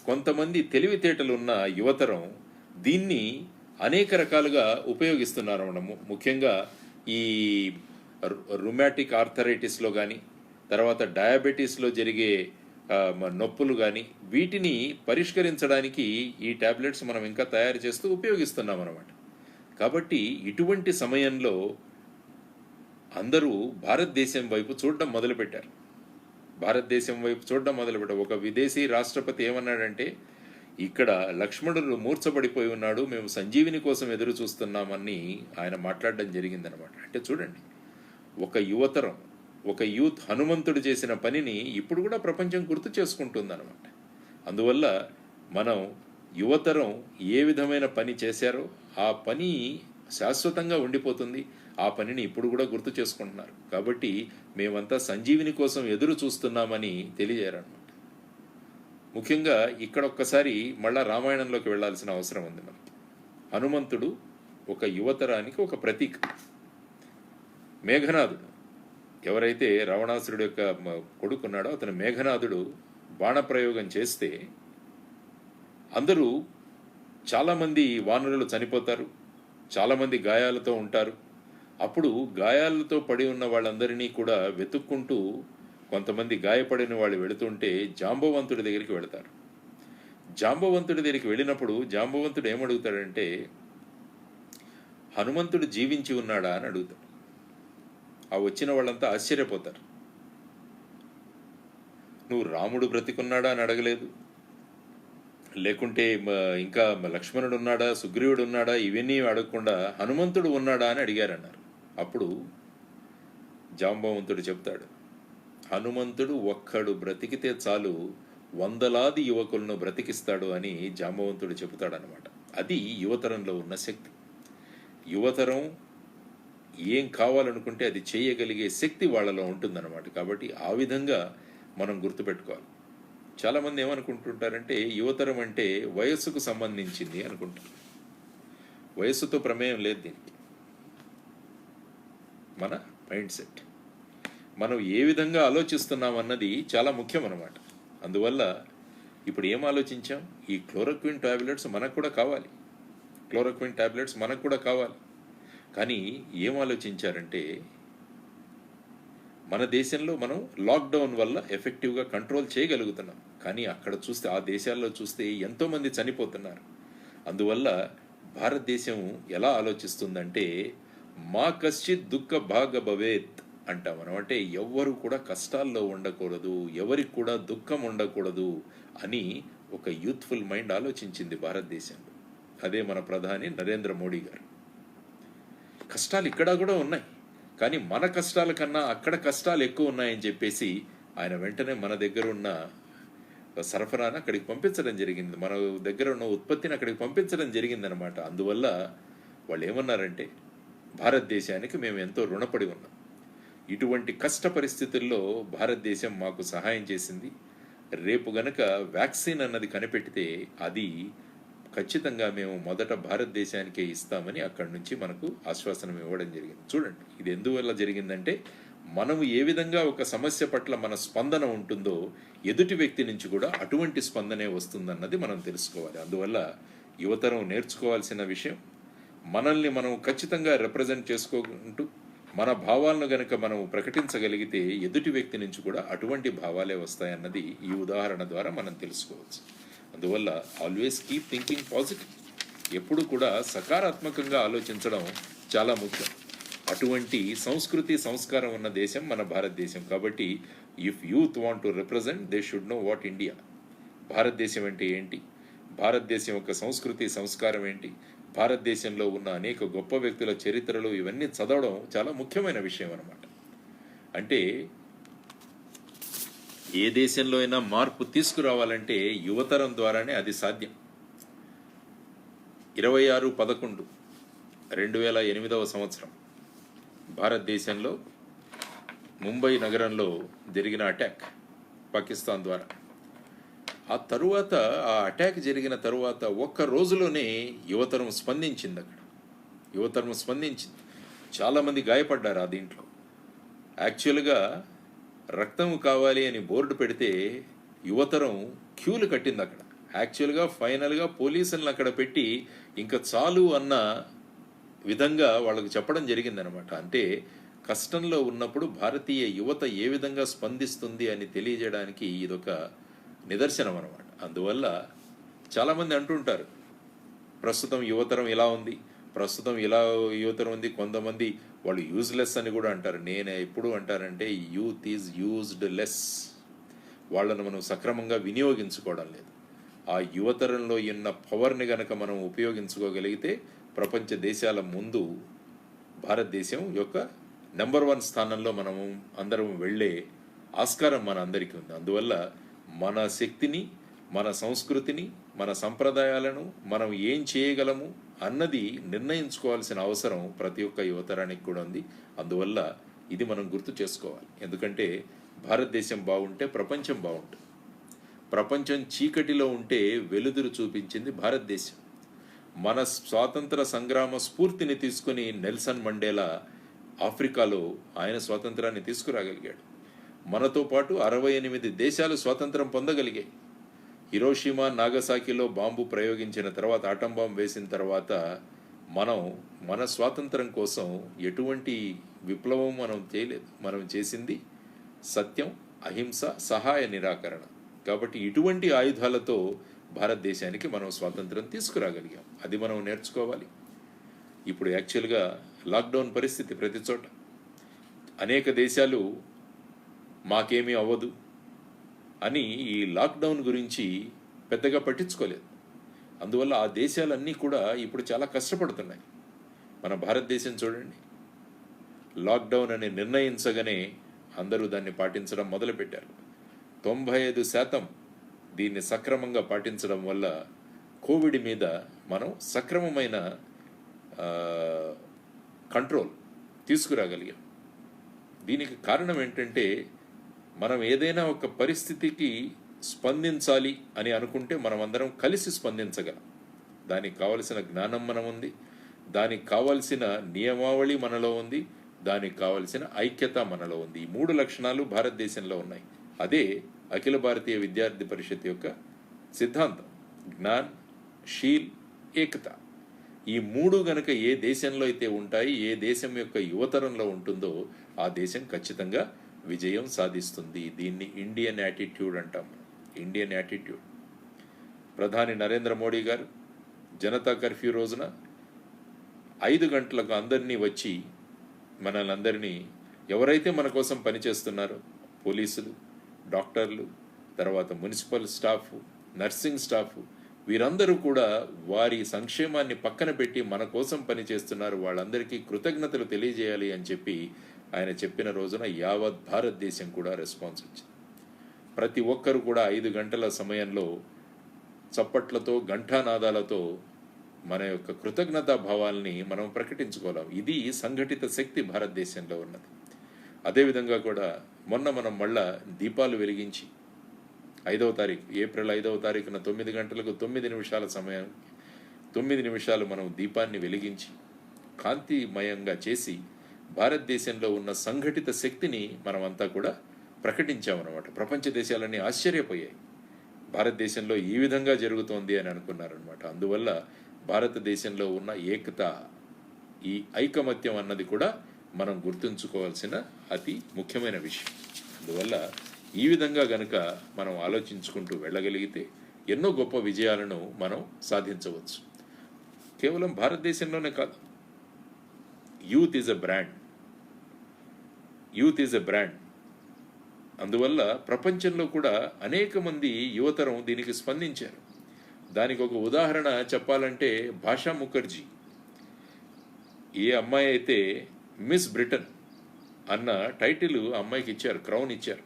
కొంతమంది తెలివితేటలున్న యువతరం దీన్ని అనేక రకాలుగా ఉపయోగిస్తున్నారు మనము. ముఖ్యంగా ఈ రుమాటిక్ ఆర్థరైటిస్లో కానీ, తర్వాత డయాబెటీస్లో జరిగే నొప్పులు కానీ, వీటిని పరిష్కరించడానికి ఈ టాబ్లెట్స్ మనం ఇంకా తయారు చేస్తూ ఉపయోగిస్తున్నాం అన్నమాట. కాబట్టి ఇటువంటి సమయంలో అందరూ భారతదేశం వైపు చూడడం మొదలుపెట్టారు. ఒక విదేశీ రాష్ట్రపతి ఏమన్నాడంటే, ఇక్కడ లక్ష్మణుడు మూర్ఛపడిపోయి ఉన్నాడు, మేము సంజీవిని కోసం ఎదురు చూస్తున్నామని ఆయన మాట్లాడడం జరిగిందనమాట. అంటే చూడండి, ఒక యువతరం, ఒక యూత్ హనుమంతుడు చేసిన పనిని ఇప్పుడు కూడా ప్రపంచం గుర్తు చేసుకుంటుందన్నమాట. అందువల్ల మనం యువతరం ఏ విధమైన పని చేశారో ఆ పని శాశ్వతంగా ఉండిపోతుంది. ఆ పనిని ఇప్పుడు కూడా గుర్తు చేసుకుంటున్నారు. కాబట్టి మేమంతా సంజీవిని కోసం ఎదురు చూస్తున్నామని తెలియజేయారనమాట. ముఖ్యంగా ఇక్కడ ఒక్కసారి మళ్ళా రామాయణంలోకి వెళ్లాల్సిన అవసరం ఉంది మనకి. హనుమంతుడు ఒక యువతరానికి ఒక ప్రతీక. మేఘనాథుడు, ఎవరైతే రావణాసురుడు యొక్క కొడుకున్నాడో అతను మేఘనాథుడు బాణప్రయోగం చేస్తే అందరూ చాలామంది వానరులు చనిపోతారు, చాలామంది గాయాలతో ఉంటారు. అప్పుడు గాయాలతో పడి ఉన్న వాళ్ళందరినీ కూడా వెతుక్కుంటూ కొంతమంది గాయపడిన వాళ్ళు వెళుతుంటే జాంబవంతుడి దగ్గరికి వెళతారు. జాంబవంతుడి దగ్గరికి వెళ్ళినప్పుడు జాంబవంతుడు ఏమడుగుతాడంటే, హనుమంతుడు జీవించి ఉన్నాడా అని అడుగుతాడు. ఆ వచ్చిన వాళ్ళంతా ఆశ్చర్యపోతారు. నువ్వు రాముడు బ్రతికున్నాడా అని అడగలేదు, లేకుంటే ఇంకా లక్ష్మణుడు ఉన్నాడా, సుగ్రీవుడు ఉన్నాడా, ఇవన్నీ అడగకుండా హనుమంతుడు ఉన్నాడా అని అడిగారన్నారు. అప్పుడు జాంబవంతుడు చెప్తాడు, హనుమంతుడు ఒక్కడు బ్రతికితే చాలు వందలాది యువకులను బ్రతికిస్తాడు అని జాంబవంతుడు చెబుతాడనమాట. అది యువతరంలో ఉన్న శక్తి. యువతరం ఏం కావాలనుకుంటే అది చేయగలిగే శక్తి వాళ్ళలో ఉంటుందన్నమాట. కాబట్టి ఆ విధంగా మనం గుర్తుపెట్టుకోవాలి. చాలామంది ఏమనుకుంటుంటారంటే యువతరం అంటే వయస్సుకు సంబంధించింది అనుకుంటారు. వయస్సుతో ప్రమేయం లేదు దీనికి. మన మైండ్ సెట్, మనం ఏ విధంగా ఆలోచిస్తున్నాం అన్నది చాలా ముఖ్యం అన్నమాట. అందువల్ల ఇప్పుడు ఏం ఆలోచించాం, ఈ క్లోరోక్విన్ టాబ్లెట్స్ మనకు కూడా కావాలి. కానీ ఏం ఆలోచించారంటే, మన దేశంలో మనం లాక్డౌన్ వల్ల ఎఫెక్టివ్గా కంట్రోల్ చేయగలుగుతున్నాం. కానీ అక్కడ చూస్తే, ఆ దేశాల్లో చూస్తే ఎంతోమంది చనిపోతున్నారు. అందువల్ల భారతదేశం ఎలా ఆలోచిస్తుందంటే, మా కశ్చిత్ దుఃఖ భాగ భవేత్ అంటాం మనం. అంటే ఎవ్వరు కూడా కష్టాల్లో ఉండకూడదు, ఎవరికి కూడా దుఃఖం ఉండకూడదు అని ఒక యూత్ఫుల్ మైండ్ ఆలోచించింది భారతదేశంలో. అదే మన ప్రధాని నరేంద్ర మోడీ గారు. కష్టాలు ఇక్కడ కూడా ఉన్నాయి, కానీ మన కష్టాల కన్నా అక్కడ కష్టాలు ఎక్కువ ఉన్నాయని చెప్పేసి ఆయన వెంటనే మన దగ్గర ఉన్న సరఫరాను అక్కడికి పంపించడం జరిగింది, మన దగ్గర ఉన్న ఉత్పత్తిని అక్కడికి పంపించడం జరిగిందనమాట. అందువల్ల వాళ్ళు ఏమన్నారంటే, భారతదేశానికి మేము ఎంతో రుణపడి ఉన్నాం. ఇటువంటి కష్ట పరిస్థితుల్లో భారతదేశం మాకు సహాయం చేసింది. రేపు గనక వ్యాక్సిన్ అన్నది కనిపెడితే అది ఖచ్చితంగా మేము మొదట భారతదేశానికే ఇస్తామని అక్కడి నుంచి మనకు ఆశ్వాసనం ఇవ్వడం జరిగింది. చూడండి, ఇది ఎందువల్ల జరిగిందంటే, మనము ఏ విధంగా ఒక సమస్య పట్ల మన స్పందన ఉంటుందో ఎదుటి వ్యక్తి నుంచి కూడా అటువంటి స్పందనే వస్తుందన్నది మనం తెలుసుకోవాలి. అందువల్ల యువతరం నేర్చుకోవాల్సిన విషయం, మనల్ని మనం ఖచ్చితంగా రిప్రజెంట్ చేసుకుంటూ మన భావాలను గనక మనం ప్రకటించగలిగితే ఎదుటి వ్యక్తి నుంచి కూడా అటువంటి భావాలే వస్తాయన్నది ఈ ఉదాహరణ ద్వారా మనం తెలుసుకోవచ్చు. అందువల్ల ఆల్వేస్ కీప్ థింకింగ్ పాజిటివ్. ఎప్పుడు కూడా సకారాత్మకంగా ఆలోచించడం చాలా ముఖ్యం. అటువంటి సంస్కృతి సంస్కారం ఉన్న దేశం మన భారతదేశం. కాబట్టి if youth want to represent, they should know what India. భారతదేశం అంటే ఏంటి, భారతదేశం యొక్క సంస్కృతి సంస్కారం ఏంటి, భారతదేశంలో ఉన్న అనేక గొప్ప వ్యక్తుల చరిత్రలు, ఇవన్నీ చదవడం చాలా ముఖ్యమైన విషయం అన్నమాట. అంటే ఏ దేశంలో అయినా మార్పు తీసుకురావాలంటే యువతరం ద్వారానే అది సాధ్యం. 26/11/2008 భారతదేశంలో ముంబై నగరంలో జరిగిన అటాక్ పాకిస్తాన్ ద్వారా. ఆ తరువాత, ఆ అటాక్ జరిగిన తరువాత ఒక్క రోజులోనే యువతరం స్పందించింది. చాలామంది గాయపడ్డారు. ఆ దీంట్లో యాక్చువల్గా రక్తం కావాలి అని బోర్డు పెడితే యువతరం క్యూలు కట్టింది అక్కడ. యాక్చువల్గా ఫైనల్గా పోలీసులను అక్కడ పెట్టి ఇంకా చాలు అన్న విధంగా వాళ్ళకు చెప్పడం జరిగిందనమాట. అంటే కష్టంలో ఉన్నప్పుడు భారతీయ యువత ఏ విధంగా స్పందిస్తుంది అని తెలియజేయడానికి ఇదొక నిదర్శనం అనమాట. అందువల్ల చాలామంది అంటుంటారు ప్రస్తుతం యువతరం ఇలా ఉంది, ప్రస్తుతం ఇలా యువతరం ఉంది. కొంతమంది వాళ్ళు యూజ్లెస్ అని కూడా అంటారు. నేను ఎప్పుడు అంటారంటే యూత్ ఈజ్ యూజ్డ్ లెస్. వాళ్ళను మనం సక్రమంగా వినియోగించుకోవడం లేదు. ఆ యువతరంలో ఉన్న పవర్ని గనక మనం ఉపయోగించుకోగలిగితే ప్రపంచ దేశాల ముందు భారతదేశం యొక్క నెంబర్ 1 స్థానంలో మనము అందరం వెళ్ళే ఆస్కారం మన అందరికీ ఉంది. అందువల్ల మన శక్తిని, మన సంస్కృతిని, మన సంప్రదాయాలను మనం ఏం చేయగలము అన్నది నిర్ణయించుకోవాల్సిన అవసరం ప్రతి ఒక్క యువతరానికి కూడా ఉంది. అందువల్ల ఇది మనం గుర్తు చేసుకోవాలి. ఎందుకంటే భారతదేశం బాగుంటే ప్రపంచం బాగుంటుంది. ప్రపంచం చీకటిలో ఉంటే వెలుతురు చూపించింది భారతదేశం. మన స్వాతంత్ర సంగ్రామ స్ఫూర్తిని తీసుకుని నెల్సన్ మండేలా ఆఫ్రికాలో ఆయన స్వాతంత్రాన్ని తీసుకురాగలిగాడు. మనతో పాటు 68 దేశాలు స్వాతంత్రం పొందగలిగాయి. హిరోషిమా నాగసాకిలో బాంబు ప్రయోగించిన తర్వాత, ఆటం బాంబు వేసిన తర్వాత మన స్వాతంత్రం కోసం ఎటువంటి విప్లవం మనం చేయలేదు. మనం చేసింది సత్యం, అహింస, సహాయ నిరాకరణ. కాబట్టి ఇటువంటి ఆయుధాలతో భారతదేశానికి మనం స్వాతంత్రం తీసుకురాగలిగాం. అది మనం నేర్చుకోవాలి. ఇప్పుడు యాక్చువల్గా లాక్డౌన్ పరిస్థితి ప్రతి చోట. అనేక దేశాలు మాకేమీ అవ్వదు అని ఈ లాక్డౌన్ గురించి పెద్దగా పట్టించుకోలేదు. అందువల్ల ఆ దేశాలన్నీ కూడా ఇప్పుడు చాలా కష్టపడుతున్నాయి. మన భారతదేశం చూడండి, లాక్డౌన్ అని నిర్ణయించగానే అందరూ దాన్ని పాటించడం మొదలుపెట్టారు. 95% దీన్ని సక్రమంగా పాటించడం వల్ల కోవిడ్ మీద మనం సక్రమమైన కంట్రోల్ తీసుకురాగలిగాం. దీనికి కారణం ఏంటంటే మనం ఏదైనా ఒక పరిస్థితికి స్పందించాలి అని అనుకుంటే మనం అందరం కలిసి స్పందించగలం. దానికి కావలసిన జ్ఞానం మనం ఉంది, దానికి కావలసిన నియమావళి మనలో ఉంది, దానికి కావలసిన ఐక్యత మనలో ఉంది. ఈ 3 లక్షణాలు భారతదేశంలో ఉన్నాయి. అదే అఖిల భారతీయ విద్యార్థి పరిషత్ యొక్క సిద్ధాంతం. జ్ఞాన్, షీల్, ఏకత. ఈ 3 గనక ఏ దేశంలో అయితే ఉంటాయి, ఏ దేశం యొక్క యువతరంలో ఉంటుందో ఆ దేశం ఖచ్చితంగా విజయం సాధిస్తుంది. దీన్ని ఇండియన్ యాటిట్యూడ్ అంటాం. Indian attitude. ప్రధాని నరేంద్ర మోడీ గారు జనతా కర్ఫ్యూ రోజున 5 గంటలకు అందరినీ వచ్చి మనల్ని అందరినీ, ఎవరైతే మన కోసం పనిచేస్తున్నారో పోలీసులు, డాక్టర్లు, తర్వాత మున్సిపల్ స్టాఫ్, నర్సింగ్ స్టాఫ్, వీరందరూ కూడా వారి సంక్షేమాన్ని పక్కన పెట్టి మన కోసం పనిచేస్తున్నారు, వాళ్ళందరికీ కృతజ్ఞతలు తెలియజేయాలి అని చెప్పి ఆయన చెప్పిన రోజున యావత్ భారతదేశం కూడా రెస్పాన్స్ వచ్చింది. ప్రతి ఒక్కరు కూడా 5 గంటల సమయంలో చప్పట్లతో, ఘంటానాదాలతో మన యొక్క కృతజ్ఞతా భావాల్ని మనం ప్రకటించుకోలేం. ఇది సంఘటిత శక్తి భారతదేశంలో ఉన్నది. అదేవిధంగా కూడా మొన్న మనం మళ్ళా దీపాలు వెలిగించి 5వ తారీఖు, ఏప్రిల్ 5వ తారీఖున 9 గంటలకు 9 నిమిషాల సమయం, 9 నిమిషాలు మనం దీపాన్ని వెలిగించి కాంతిమయంగా చేసి భారతదేశంలో ఉన్న సంఘటిత శక్తిని మనమంతా కూడా ప్రకటించామన్నమాట. ప్రపంచ దేశాలన్నీ ఆశ్చర్యపోయాయి. భారతదేశంలో ఈ విధంగా జరుగుతోంది అని అనుకున్నారనమాట. అందువల్ల భారతదేశంలో ఉన్న ఏకత, ఈ ఐకమత్యం అన్నది కూడా మనం గుర్తుంచుకోవాల్సిన అతి ముఖ్యమైన విషయం. అందువల్ల ఈ విధంగా గనక మనం ఆలోచించుకుంటూ వెళ్ళగలిగితే ఎన్నో గొప్ప విజయాలను మనం సాధించవచ్చు. కేవలం భారతదేశంలోనే కాదు, youth is a brand. Youth is a brand. అందువల్ల ప్రపంచంలో కూడా అనేక మంది యువతరం దీనికి స్పందించారు. దానికి ఒక ఉదాహరణ చెప్పాలంటే భాషా ముఖర్జీ. ఏ అమ్మాయి అయితే మిస్ బ్రిటన్ అన్న టైటిల్ అమ్మాయికి ఇచ్చారు, క్రౌన్ ఇచ్చారు.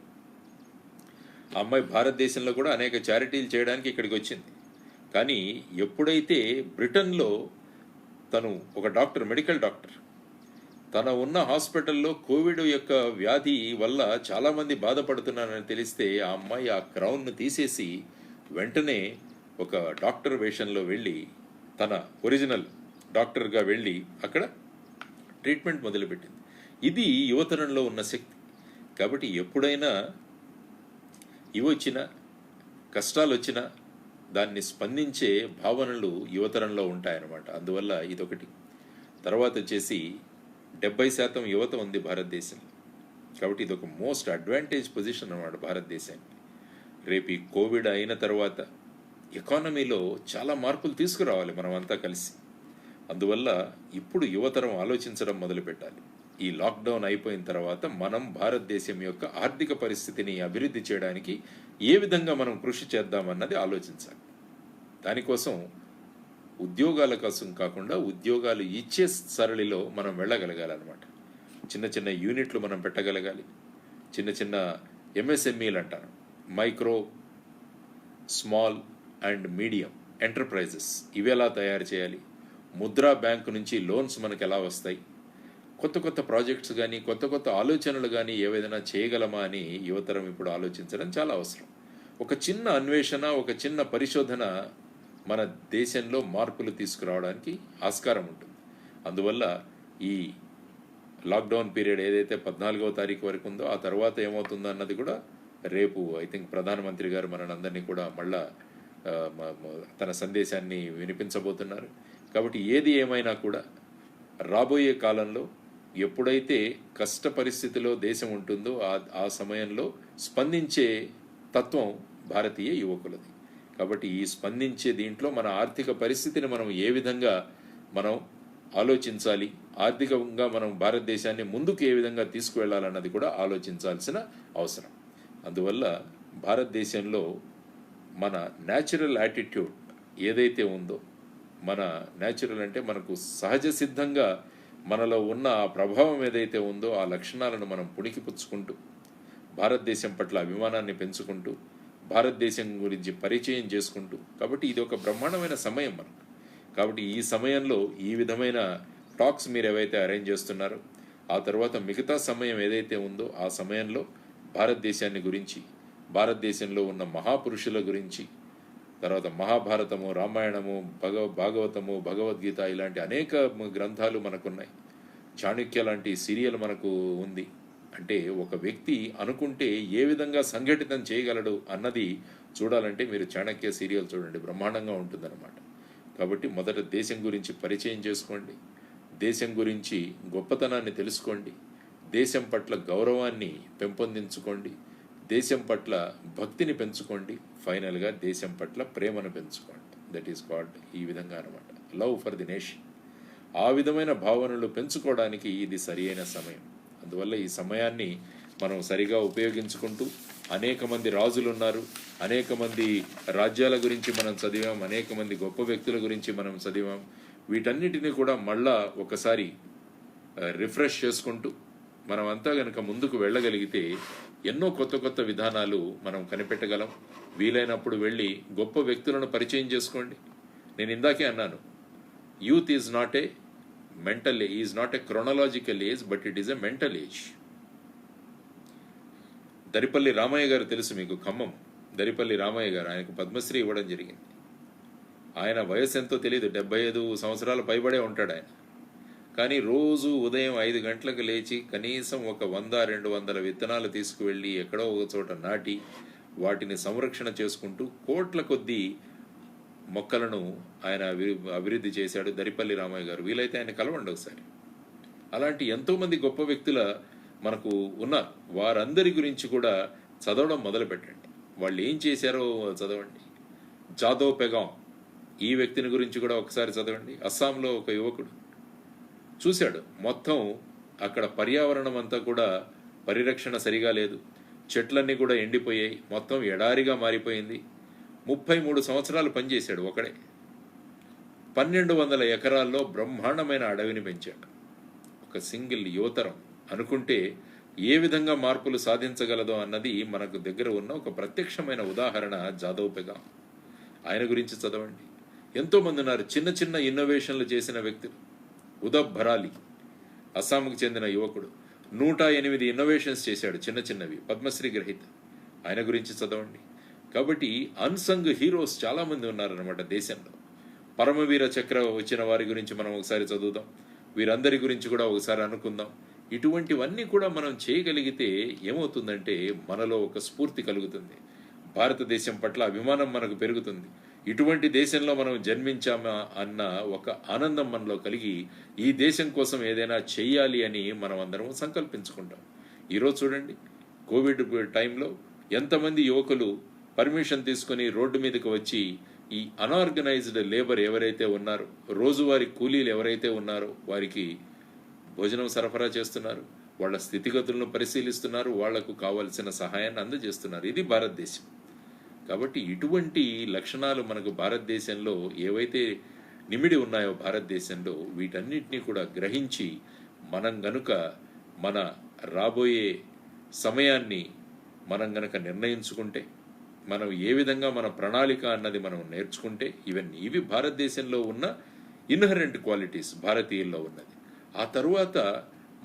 ఆ అమ్మాయి భారతదేశంలో కూడా అనేక చారిటీలు చేయడానికి ఇక్కడికి వచ్చింది. కానీ ఎప్పుడైతే బ్రిటన్లో తను ఒక డాక్టర్, మెడికల్ డాక్టర్, తన ఉన్న హాస్పిటల్లో కోవిడ్ యొక్క వ్యాధి వల్ల చాలామంది బాధపడుతున్నారని తెలిస్తే ఆ అమ్మాయి ఆ క్రౌన్ను తీసేసి వెంటనే ఒక డాక్టర్ వేషంలో వెళ్ళి, తన ఒరిజినల్ డాక్టర్గా వెళ్ళి అక్కడ ట్రీట్మెంట్ మొదలుపెట్టింది. ఇది యువతరంలో ఉన్న శక్తి. కాబట్టి ఎప్పుడైనా ఇవి వచ్చినా, కష్టాలు వచ్చినా దాన్ని స్పందించే భావనలు యువతరంలో ఉంటాయన్నమాట. అందువల్ల ఇదొకటి. తర్వాత వచ్చేసి 70% యువత ఉంది భారతదేశంలో. కాబట్టి ఇది ఒక మోస్ట్ అడ్వాంటేజ్ పొజిషన్ అన్నమాట భారతదేశానికి. రేపు ఈ కోవిడ్ అయిన తర్వాత ఎకానమీలో చాలా మార్పులు తీసుకురావాలి మనం అంతా కలిసి. అందువల్ల ఇప్పుడు యువతరం ఆలోచించడం మొదలుపెట్టాలి. ఈ లాక్డౌన్ అయిపోయిన తర్వాత మనం భారతదేశం యొక్క ఆర్థిక పరిస్థితిని అభివృద్ధి చేయడానికి ఏ విధంగా మనం కృషి చేద్దామన్నది ఆలోచించాలి. దానికోసం ఉద్యోగాల కోసం కాకుండా ఉద్యోగాలు ఇచ్చే సరళిలో మనం వెళ్ళగలగాలన్నమాట. చిన్న చిన్న యూనిట్లు మనం పెట్టగలగాలి. చిన్న చిన్న ఎంఎస్ఎంఈలు అంటారు, micro small and medium enterprises. ఇవి ఎలా తయారు చేయాలి, ముద్రా బ్యాంకు నుంచి లోన్స్ మనకు ఎలా వస్తాయి, కొత్త కొత్త ప్రాజెక్ట్స్ కానీ కొత్త కొత్త ఆలోచనలు కానీ ఏవైనా చేయగలమా అని యువతరం ఇప్పుడు ఆలోచించడం చాలా అవసరం. ఒక చిన్న అన్వేషణ, ఒక చిన్న పరిశోధన మన దేశంలో మార్పులు తీసుకురావడానికి ఆస్కారం ఉంటుంది. అందువల్ల ఈ లాక్డౌన్ పీరియడ్ ఏదైతే 14వ తారీఖు వరకు ఉందో ఆ తర్వాత ఏమవుతుందో అన్నది కూడా రేపు ఐ థింక్ ప్రధానమంత్రి గారు మనందరినీ కూడా మళ్ళా తన సందేశాన్ని వినిపించబోతున్నారు. కాబట్టి ఏది ఏమైనా కూడా రాబోయే కాలంలో ఎప్పుడైతే కష్ట పరిస్థితిలో దేశం ఉంటుందో ఆ సమయంలో స్పందించే తత్వం భారతీయ యువకులది. కాబట్టి ఈ స్పందించే దీంట్లో మన ఆర్థిక పరిస్థితిని మనం ఏ విధంగా మనం ఆలోచించాలి, ఆర్థికంగా మనం భారతదేశాన్ని ముందుకు ఏ విధంగా తీసుకువెళ్ళాలన్నది కూడా ఆలోచించాల్సిన అవసరం. అందువల్ల భారతదేశంలో మన న్యాచురల్ యాటిట్యూడ్ ఏదైతే ఉందో, మన న్యాచురల్ అంటే మనకు సహజ సిద్ధంగా మనలో ఉన్న ఆ ప్రభావం ఏదైతే ఉందో ఆ లక్షణాలను మనం పుణికిపుచ్చుకుంటూ భారతదేశం పట్ల అభిమానాన్ని పెంచుకుంటూ భారతదేశం గురించి పరిచయం చేసుకుంటూ, కాబట్టి ఇది ఒక బ్రహ్మాండమైన సమయం మనకు. కాబట్టి ఈ సమయంలో ఈ విధమైన టాక్స్ మీరు ఏవైతే అరేంజ్ చేస్తున్నారో ఆ తర్వాత మిగతా సమయం ఏదైతే ఉందో ఆ సమయంలో భారతదేశాన్ని గురించి, భారతదేశంలో ఉన్న మహాపురుషుల గురించి, తర్వాత మహాభారతము, రామాయణము, భాగవతము, భగవద్గీత ఇలాంటి అనేక గ్రంథాలు మనకున్నాయి. చాణక్య లాంటి సీరియల్ మనకు ఉంది. అంటే ఒక వ్యక్తి అనుకుంటే ఏ విధంగా సంఘటితం చేయగలడు అన్నది చూడాలంటే మీరు చాణక్య సీరియల్ చూడండి, బ్రహ్మాండంగా ఉంటుందన్నమాట. కాబట్టి మొదట దేశం గురించి పరిచయం చేసుకోండి, దేశం గురించి గొప్పతనాన్ని తెలుసుకోండి, దేశం పట్ల గౌరవాన్ని పెంపొందించుకోండి, దేశం పట్ల భక్తిని పెంచుకోండి, ఫైనల్గా దేశం పట్ల ప్రేమను పెంచుకోండి. దట్ ఈస్ కాల్డ్ ఈ విధంగా అనమాట, లవ్ ఫర్ ది నేషన్. ఆ విధమైన భావనలు పెంచుకోవడానికి ఇది సరి అయిన సమయం. అందువల్ల ఈ సమయాన్ని మనం సరిగా ఉపయోగించుకుంటూ, అనేక మంది రాజులు ఉన్నారు, అనేక మంది రాజ్యాల గురించి మనం చదివాం, అనేక మంది గొప్ప వ్యక్తుల గురించి మనం చదివాం. వీటన్నిటిని కూడా మళ్ళా ఒకసారి రిఫ్రెష్ చేసుకుంటూ మనమంతా కనుక ముందుకు వెళ్ళగలిగితే ఎన్నో కొత్త కొత్త విధానాలు మనం కనిపెట్టగలం. వీలైనప్పుడు వెళ్ళి గొప్ప వ్యక్తులను పరిచయం చేసుకోండి. నేను ఇందాకే అన్నాను, youth is not a mental is not a chronological age, but it is a mental age. Daripalli Ramaiah garu తెలుసు మీకు, ఖమ్మం దరిపల్లి రామయ్య గారు, ఆయనకు పద్మశ్రీ ఇవ్వడం జరిగింది. ఆయన వయసు ఎంతో తెలియదు, 75 సంవత్సరాలు పైబడే ఉంటాడు ఆయన. కానీ రోజు ఉదయం 5 గంటలకు లేచి కనీసం ఒక 100-200 విత్తనాలు తీసుకువెళ్ళి ఎక్కడో ఒక చోట నాటి వాటిని సంరక్షణ చేసుకుంటూ కోట్ల కొద్దీ మొక్కలను ఆయన అభివృద్ధి చేశాడు దరిపల్లి రామయ్య గారు. వీలైతే ఆయన కలవండి ఒకసారి. అలాంటి ఎంతోమంది గొప్ప వ్యక్తుల మనకు ఉన్నారు. వారందరి గురించి కూడా చదవడం మొదలు పెట్టండి. వాళ్ళు ఏం చేశారో చదవండి. జాదవ్ పెగాంగ్ ఈ వ్యక్తిని గురించి కూడా ఒకసారి చదవండి. అస్సాంలో ఒక యువకుడు చూశాడు, మొత్తం అక్కడ పర్యావరణం అంతా కూడా పరిరక్షణ సరిగా లేదు, చెట్లన్నీ కూడా ఎండిపోయాయి, మొత్తం ఎడారిగా మారిపోయింది. 33 సంవత్సరాలు పనిచేశాడు ఒకడే. 1200 ఎకరాల్లో బ్రహ్మాండమైన అడవిని పెంచాడు. ఒక సింగిల్ యువతరం అనుకుంటే ఏ విధంగా మార్పులు సాధించగలదో అన్నది మనకు దగ్గర ఉన్న ఒక ప్రత్యక్షమైన ఉదాహరణ జాదవ్ పెగాంగ్. ఆయన గురించి చదవండి. ఎంతోమంది ఉన్నారు చిన్న చిన్న ఇన్నోవేషన్లు చేసిన వ్యక్తులు. ఉదబ్ భరాలి అస్సాంకు చెందిన యువకుడు 108 ఇన్నోవేషన్స్ చేశాడు, చిన్న చిన్నవి, పద్మశ్రీ గ్రహీత. ఆయన గురించి చదవండి. కాబట్టి అన్సంగ్ హీరోస్ చాలామంది ఉన్నారన్నమాట దేశంలో. పరమవీర చక్ర వచ్చిన వారి గురించి మనం ఒకసారి చదువుదాం, వీరందరి గురించి కూడా ఒకసారి అనుకుందాం. ఇటువంటివన్నీ కూడా మనం చేయగలిగితే ఏమవుతుందంటే మనలో ఒక స్ఫూర్తి కలుగుతుంది, భారతదేశం పట్ల అభిమానం మనకు పెరుగుతుంది. ఇటువంటి దేశంలో మనం జన్మించామా అన్న ఒక ఆనందం మనలో కలిగి ఈ దేశం కోసం ఏదైనా చెయ్యాలి అని మనం అందరం సంకల్పించుకుంటాం. ఈరోజు చూడండి, కోవిడ్ టైంలో ఎంతమంది యువకులు పర్మిషన్ తీసుకొని రోడ్డు మీదకి వచ్చి ఈ అన్ఆర్గనైజ్డ్ లేబర్ ఎవరైతే ఉన్నారో, రోజువారీ కూలీలు ఎవరైతే ఉన్నారో వారికి భోజనం సరఫరా చేస్తున్నారు, వాళ్ళ స్థితిగతులను పరిశీలిస్తున్నారు, వాళ్లకు కావలసిన సహాయాన్ని అందజేస్తున్నారు. ఇది భారతదేశం. కాబట్టి ఇటువంటి లక్షణాలు మనకు భారతదేశంలో ఏవైతే నిమిడి ఉన్నాయో భారతదేశంలో, వీటన్నిటినీ కూడా గ్రహించి మనం గనుక మన రాబోయే సమయాన్ని మనం గనక నిర్ణయించుకుంటే, మనం ఏ విధంగా మన ప్రణాళిక అన్నది మనం నేర్చుకుంటే, ఇవి భారతదేశంలో ఉన్న ఇన్హరెంట్ క్వాలిటీస్ భారతీయుల్లో ఉన్నది. ఆ తరువాత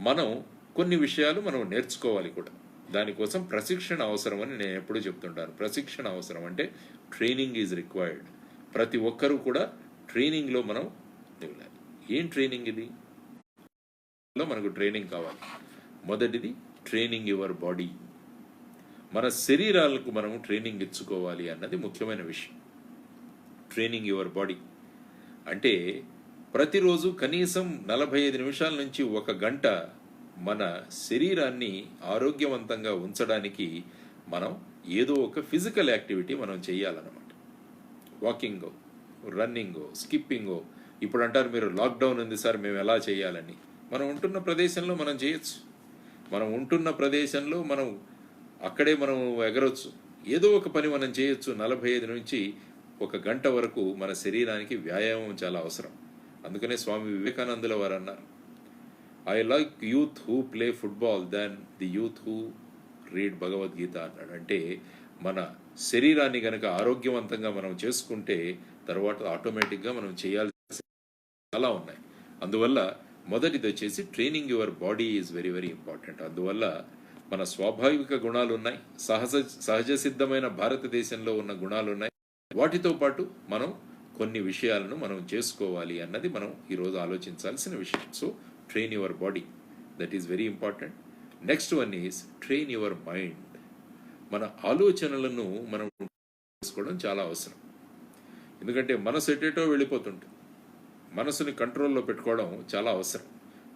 మనం కొన్ని విషయాలు మనం నేర్చుకోవాలి కూడా. దానికోసం ప్రశిక్షణ అవసరం అని నేను ఎప్పుడూ చెప్తుంటాను. ప్రశిక్షణ అవసరం అంటే ట్రైనింగ్ ఈజ్ రిక్వైర్డ్. ప్రతి ఒక్కరూ కూడా ట్రైనింగ్లో మనం వెళ్ళాలి. ఏం ట్రైనింగ్ ఇది? మనకు ట్రైనింగ్ కావాలి. మొదటిది ట్రైనింగ్ యువర్ బాడీ. మన శరీరాలకు మనం ట్రైనింగ్ ఇచ్చుకోవాలి అన్నది ముఖ్యమైన విషయం. ట్రైనింగ్ యువర్ బాడీ అంటే ప్రతిరోజు కనీసం 45 నిమిషాల నుంచి 1 గంట మన శరీరాన్ని ఆరోగ్యవంతంగా ఉంచడానికి మనం ఏదో ఒక ఫిజికల్ యాక్టివిటీ మనం చేయాలన్నమాట. వాకింగో, రన్నింగో, స్కిప్పింగో. ఇప్పుడు అంటారు మీరు లాక్డౌన్ ఉంది సార్, మేము ఎలా చేయాలని. మనం ఉంటున్న ప్రదేశంలో మనం చేయొచ్చు. మనం ఉంటున్న ప్రదేశంలో మనం అక్కడే మనం ఎగరొచ్చు. ఏదో ఒక పని మనం చేయొచ్చు. 45 నుంచి 1 గంట వరకు మన శరీరానికి వ్యాయామం చాలా అవసరం. అందుకనే స్వామి వివేకానందుల వారు అన్నారు, I like youth who play football than the youth who read Bhagavad Gita అన్నాడు. అంటే మన శరీరాన్ని గనక ఆరోగ్యవంతంగా మనం చేసుకుంటే తర్వాత ఆటోమేటిక్గా మనం చేయాల్సిన చాలా ఉన్నాయి. అందువల్ల మొదటిది వచ్చేసి training your body is very very important. అందువల్ల మన స్వాభావిక గుణాలు ఉన్నాయి, సహజ సిద్ధమైన భారతదేశంలో ఉన్న గుణాలు ఉన్నాయి. వాటితో పాటు మనం కొన్ని విషయాలను మనం చేసుకోవాలి అన్నది మనం ఈరోజు ఆలోచించాల్సిన విషయం. So train your body, that is very important. Next one is train your mind. మన ఆలోచనలను మనం చేసుకోవడం చాలా అవసరం. ఎందుకంటే మనసు ఎటేటో వెళ్ళిపోతుంటుంది. మనసుని కంట్రోల్లో పెట్టుకోవడం చాలా అవసరం.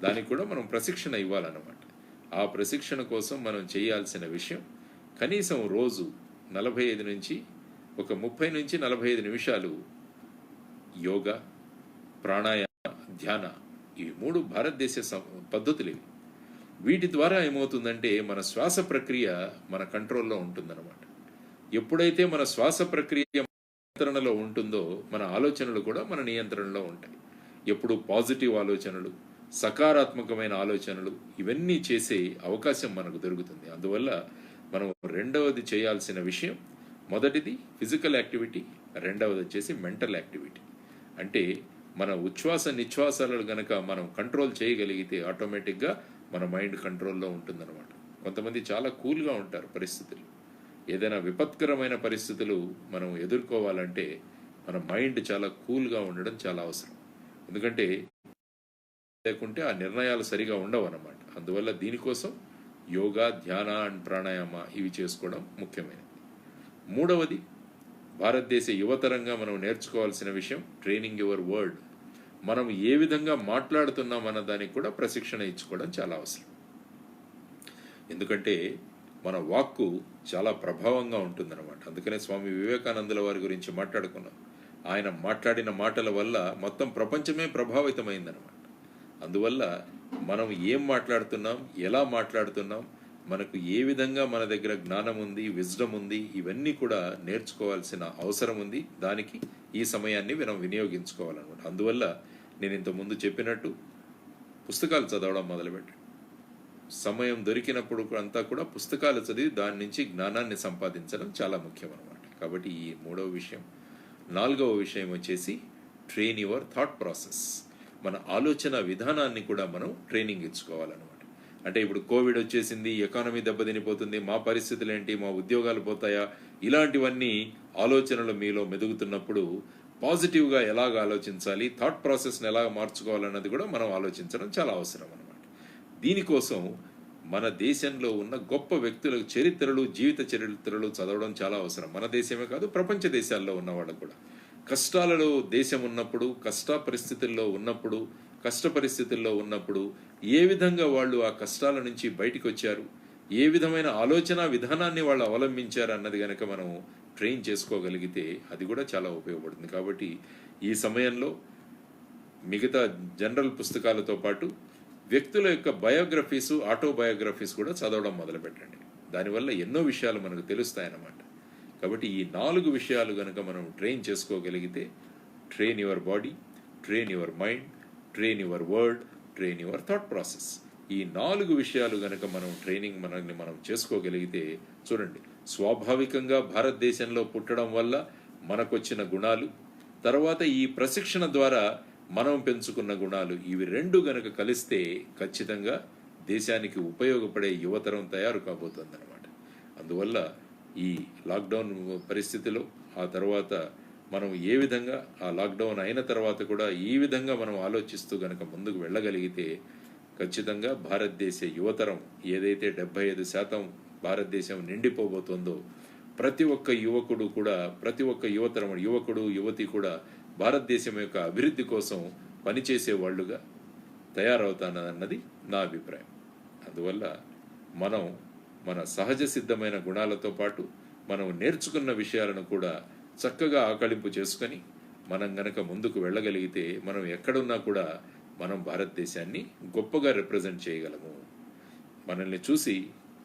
దానికి కూడా మనం ప్రశిక్షణ ఇవ్వాలన్నమాట. ఆ ప్రశిక్షణ కోసం మనం చేయాల్సిన విషయం కనీసం రోజు 45 నుంచి 30 నుంచి 45 నిమిషాలు యోగా, ప్రాణాయామ, ధ్యాన, ఈ 3 భారతదేశ పద్ధతులు ఇవి. వీటి ద్వారా ఏమవుతుందంటే మన శ్వాస ప్రక్రియ మన కంట్రోల్లో ఉంటుందన్నమాట. ఎప్పుడైతే మన శ్వాస ప్రక్రియ నియంత్రణలో ఉంటుందో మన ఆలోచనలు కూడా మన నియంత్రణలో ఉంటాయి. ఎప్పుడు పాజిటివ్ ఆలోచనలు, సకారాత్మకమైన ఆలోచనలు ఇవన్నీ చేసే అవకాశం మనకు దొరుకుతుంది. అందువల్ల మనం రెండవది చేయాల్సిన విషయం, మొదటిది ఫిజికల్ యాక్టివిటీ, రెండవది వచ్చేసి మెంటల్ యాక్టివిటీ. అంటే మన ఉచ్ఛ్వాస నిశ్వాసాలను గనక మనం కంట్రోల్ చేయగలిగితే ఆటోమేటిక్గా మన మైండ్ కంట్రోల్లో ఉంటుందన్నమాట. కొంతమంది చాలా కూల్గా ఉంటారు పరిస్థితులు. ఏదైనా విపత్కరమైన పరిస్థితులు మనం ఎదుర్కోవాలంటే మన మైండ్ చాలా కూల్గా ఉండడం చాలా అవసరం. ఎందుకంటే లేకుంటే ఆ నిర్ణయాలు సరిగా ఉండవు అన్నమాట. అందువల్ల దీనికోసం యోగా, ధ్యాన అండ్ ప్రాణాయామ ఇవి చేసుకోవడం ముఖ్యమైనది. మూడవది భారతదేశ యువతరంగా మనం నేర్చుకోవాల్సిన విషయం ట్రైనింగ్ యువర్ వర్డ్. మనం ఏ విధంగా మాట్లాడుతున్నాం అన్న దానికి కూడా ప్రశిక్షణ ఇచ్చుకోవడం చాలా అవసరం. ఎందుకంటే మన వాక్కు చాలా ప్రభావంగా ఉంటుందన్నమాట. అందుకనే స్వామి వివేకానందుల వారి గురించి మాట్లాడుకున్నాం. ఆయన మాట్లాడిన మాటల వల్ల మొత్తం ప్రపంచమే ప్రభావితమైందన్నమాట. అందువల్ల మనం ఏం మాట్లాడుతున్నాం, ఎలా మాట్లాడుతున్నాం, మనకు ఏ విధంగా మన దగ్గర జ్ఞానం ఉంది, విజ్డమ్ ఉంది, ఇవన్నీ కూడా నేర్చుకోవాల్సిన అవసరం ఉంది. దానికి ఈ సమయాన్ని మనం వినియోగించుకోవాలన్నమాట. అందువల్ల నేను ఇంతకుముందు చెప్పినట్టు పుస్తకాలు చదవడం మొదలుపెట్టాను. సమయం దొరికినప్పుడు అంతా కూడా పుస్తకాలు చదివి దాని నుంచి జ్ఞానాన్ని సంపాదించడం చాలా ముఖ్యం అన్నమాట. కాబట్టి ఈ మూడవ విషయం. నాలుగవ విషయం వచ్చేసి ట్రైన్ యువర్ థాట్ ప్రాసెస్. మన ఆలోచన విధానాన్ని కూడా మనం ట్రైనింగ్ ఇచ్చుకోవాలన్నమాట. అంటే ఇప్పుడు కోవిడ్ వచ్చేసింది, ఎకానమీ దెబ్బతినిపోతుంది, మా పరిస్థితులు ఏంటి, మా ఉద్యోగాలు పోతాయా, ఇలాంటివన్నీ ఆలోచనలు మీలో మెదుగుతున్నప్పుడు పాజిటివ్గా ఎలాగ ఆలోచించాలి, థాట్ ప్రాసెస్ని ఎలాగ మార్చుకోవాలన్నది కూడా మనం ఆలోచించడం చాలా అవసరం అన్నమాట. దీనికోసం మన దేశంలో ఉన్న గొప్ప వ్యక్తుల చరిత్రలు, జీవిత చరిత్రలు చదవడం చాలా అవసరం. మన దేశమే కాదు, ప్రపంచ దేశాల్లో ఉన్న వాళ్ళకు కూడా. కష్టాలలో దేశం ఉన్నప్పుడు, కష్ట పరిస్థితుల్లో ఉన్నప్పుడు ఏ విధంగా వాళ్ళు ఆ కష్టాల నుంచి బయటికి వచ్చారు, ఏ విధమైన ఆలోచన విధానాన్ని వాళ్ళు అవలంబించారు అన్నది కనుక మనం ట్రైన్ చేసుకోగలిగితే అది కూడా చాలా ఉపయోగపడుతుంది. కాబట్టి ఈ సమయంలో మిగతా జనరల్ పుస్తకాలతో పాటు వ్యక్తుల యొక్క బయోగ్రఫీసు, ఆటోబయోగ్రఫీస్ కూడా చదవడం మొదలుపెట్టండి. దానివల్ల ఎన్నో విషయాలు మనకు తెలుస్తాయన్నమాట. కాబట్టి ఈ 4 విషయాలు కనుక మనం ట్రైన్ చేసుకోగలిగితే, train your body, train your mind, train your word, train your thought process. ఈ 4 విషయాలు కనుక మనల్ని మనం చేసుకోగలిగితే, చూడండి, స్వాభావికంగా భారతదేశంలో పుట్టడం వల్ల మనకొచ్చిన గుణాలు, తర్వాత ఈ ప్రశిక్షణ ద్వారా మనం పెంచుకున్న గుణాలు, ఇవి 2 గనక కలిస్తే ఖచ్చితంగా దేశానికి ఉపయోగపడే యువతరం తయారు కాబోతుందన్నమాట. అందువల్ల ఈ లాక్డౌన్ పరిస్థితిలో ఆ తర్వాత మనం ఏ విధంగా, ఆ లాక్డౌన్ అయిన తర్వాత కూడా ఈ విధంగా మనం ఆలోచిస్తూ గనక ముందుకు వెళ్ళగలిగితే ఖచ్చితంగా భారతదేశ యువతరం ఏదైతే 75% భారతదేశం నిండిపోబోతుందో, ప్రతి ఒక్క యువకుడు కూడా, ప్రతి ఒక్క యువకుడు యువతి కూడా భారతదేశం యొక్క అభివృద్ధి కోసం పనిచేసే వాళ్ళుగా తయారవుతానన్నది నా అభిప్రాయం. అందువల్ల మనం మన సహజ సిద్ధమైన గుణాలతో పాటు మనం నేర్చుకున్న విషయాలను కూడా చక్కగా ఆకళింపు చేసుకొని మనం గనక ముందుకు వెళ్ళగలిగితే మనం ఎక్కడున్నా కూడా మనం భారతదేశాన్ని గొప్పగా రిప్రజెంట్ చేయగలము. మనల్ని చూసి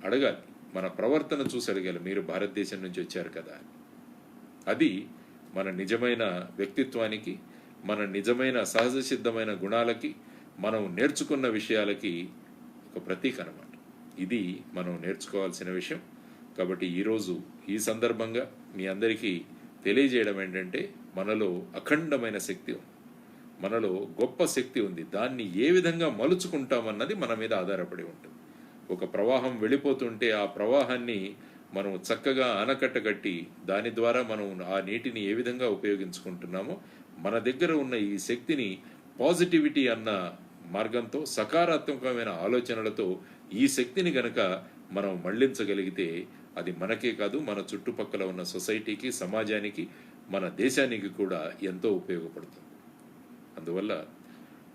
అడగాలి, మన ప్రవర్తన చూసి అడగాలి, మీరు భారతదేశం నుంచి వచ్చారు కదా. అది మన నిజమైన వ్యక్తిత్వానికి, మన నిజమైన సహజ సిద్ధమైన గుణాలకి, మనం నేర్చుకున్న విషయాలకి ఒక ప్రతీక అన్నమాట. ఇది మనం నేర్చుకోవాల్సిన విషయం. కాబట్టి ఈరోజు ఈ సందర్భంగా మీ అందరికీ తెలియజేయడం ఏంటంటే, మనలో అఖండమైన శక్తి ఉంది, మనలో గొప్ప శక్తి ఉంది. దాన్ని ఏ విధంగా మలుచుకుంటామన్నది మన మీద ఆధారపడి ఉంటుంది. ఒక ప్రవాహం వెళ్ళిపోతుంటే ఆ ప్రవాహాన్ని మనం చక్కగా ఆనకట్ట కట్టి దాని ద్వారా మనం ఆ నీటిని ఏ విధంగా ఉపయోగించుకుంటున్నామో, మన దగ్గర ఉన్న ఈ శక్తిని పాజిటివిటీ అన్న మార్గంతో, సకారాత్మకమైన ఆలోచనలతో ఈ శక్తిని గనక మనం మళ్లించగలిగితే అది మనకే కాదు, మన చుట్టుపక్కల ఉన్న సొసైటీకి, సమాజానికి, మన దేశానికి కూడా ఎంతో ఉపయోగపడుతుంది. అందువల్ల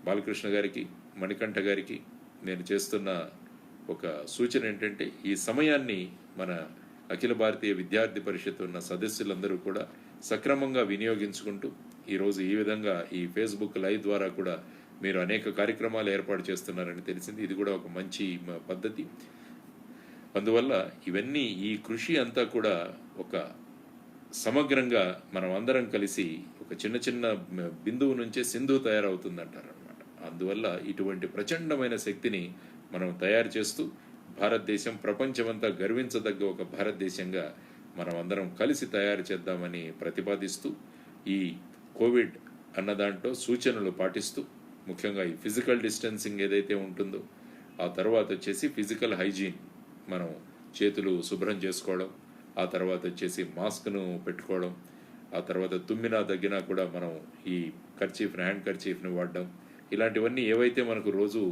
బాలకృష్ణ గారికి, మణికంఠ గారికి నేను చేస్తున్న ఒక సూచన ఏంటంటే, ఈ సమయాన్ని మన అఖిల భారతీయ విద్యార్థి పరిషత్ ఉన్న సదస్సులందరూ కూడా సక్రమంగా వినియోగించుకుంటూ, ఈరోజు ఈ విధంగా ఈ ఫేస్బుక్ లైవ్ ద్వారా కూడా మీరు అనేక కార్యక్రమాలు ఏర్పాటు చేస్తున్నారని తెలిసింది. ఇది కూడా ఒక మంచి పద్ధతి. అందువల్ల ఇవన్నీ, ఈ కృషి అంతా కూడా ఒక సమగ్రంగా మనం అందరం కలిసి ఒక చిన్న చిన్న బిందువు నుంచే సింధు తయారవుతుందంటారనమాట. అందువల్ల ఇటువంటి ప్రచండమైన శక్తిని మనం తయారు చేస్తూ భారతదేశం ప్రపంచమంతా గర్వించదగ్గ ఒక భారతదేశంగా మనం అందరం కలిసి తయారు చేద్దామని ప్రతిపాదిస్తూ, ఈ కోవిడ్ అన్న దాంట్లో సూచనలు పాటిస్తూ, ముఖ్యంగా ఈ ఫిజికల్ డిస్టెన్సింగ్ ఏదైతే ఉంటుందో, ఆ తర్వాత వచ్చేసి ఫిజికల్ హైజీన్, మనం చేతులు శుభ్రం చేసుకోవడం, ఆ తర్వాత వచ్చేసి మాస్క్ను పెట్టుకోవడం, ఆ తర్వాత తుమ్మినా దగ్గినా కూడా మనం ఈ హ్యాండ్ కర్చీఫ్ని వాడడం, ఇలాంటివన్నీ ఏవైతే మనకు రోజు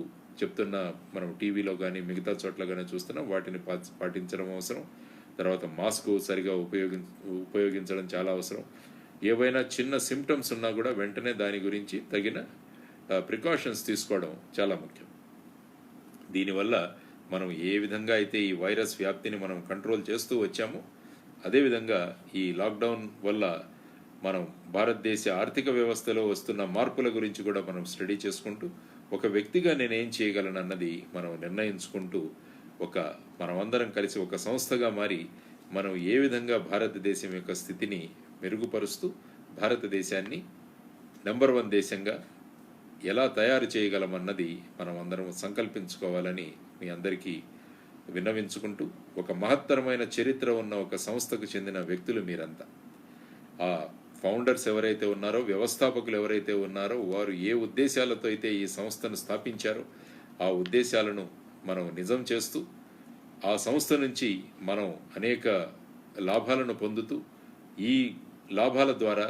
చెప్తున్నా, మనం టీవీలో కానీ మిగతా చోట్ల కానీ చూస్తున్నాం, వాటిని పాటించడం అవసరం. తర్వాత మాస్క్ సరిగా ఉపయోగించడం చాలా అవసరం. ఏవైనా చిన్న సిమ్టమ్స్ ఉన్నా కూడా వెంటనే దాని గురించి తగిన ప్రికాషన్స్ తీసుకోవడం చాలా ముఖ్యం. దీనివల్ల మనం ఏ విధంగా అయితే ఈ వైరస్ వ్యాప్తిని మనం కంట్రోల్ చేస్తూ వచ్చామో, అదేవిధంగా ఈ లాక్డౌన్ వల్ల మనం భారతదేశ ఆర్థిక వ్యవస్థలో వస్తున్న మార్పుల గురించి కూడా మనం స్టడీ చేసుకుంటూ, ఒక వ్యక్తిగా నేనేం చేయగలను అన్నది మనం నిర్ణయించుకుంటూ, మనమందరం కలిసి ఒక సంస్థగా మారి మనం ఏ విధంగా భారతదేశం యొక్క స్థితిని మెరుగుపరుస్తూ భారతదేశాన్ని నెంబర్ 1 దేశంగా ఎలా తయారు చేయగలమన్నది మనం అందరం సంకల్పించుకోవాలని మీ అందరికీ విన్నవించుకుంటూ, ఒక మహత్తరమైన చరిత్ర ఉన్న ఒక సంస్థకు చెందిన వ్యక్తులు మీరంతా. ఆ ఫౌండర్స్ ఎవరైతే ఉన్నారో, వ్యవస్థాపకులు ఎవరైతే ఉన్నారో, వారు ఏ ఉద్దేశాలతో అయితే ఈ సంస్థను స్థాపించారో ఆ ఉద్దేశాలను మనం నిజం చేస్తూ, ఆ సంస్థ నుంచి మనం అనేక లాభాలను పొందుతూ, ఈ లాభాల ద్వారా,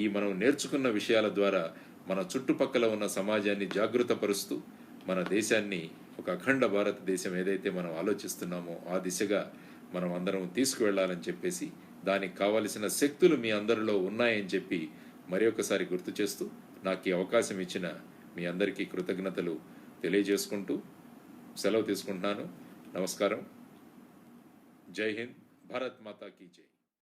ఈ మనం నేర్చుకున్న విషయాల ద్వారా మన చుట్టుపక్కల ఉన్న సమాజాన్ని జాగృతపరుస్తూ, మన దేశాన్ని ఒక అఖండ భారతదేశం ఏదైతే మనం ఆలోచిస్తున్నామో ఆ దిశగా మనం అందరం తీసుకువెళ్ళాలని చెప్పేసి, దానికి కావలసిన శక్తులు మీ అందరిలో ఉన్నాయని చెప్పి మరి ఒకసారి గుర్తు చేస్తూ నాకు ఈ అవకాశం ఇచ్చిన మీ అందరికీ కృతజ్ఞతలు తెలియజేసుకుంటూ సెలవు తీసుకుంటున్నాను. నమస్కారం. జై హింద్. భారత్ మాతా కీ జై.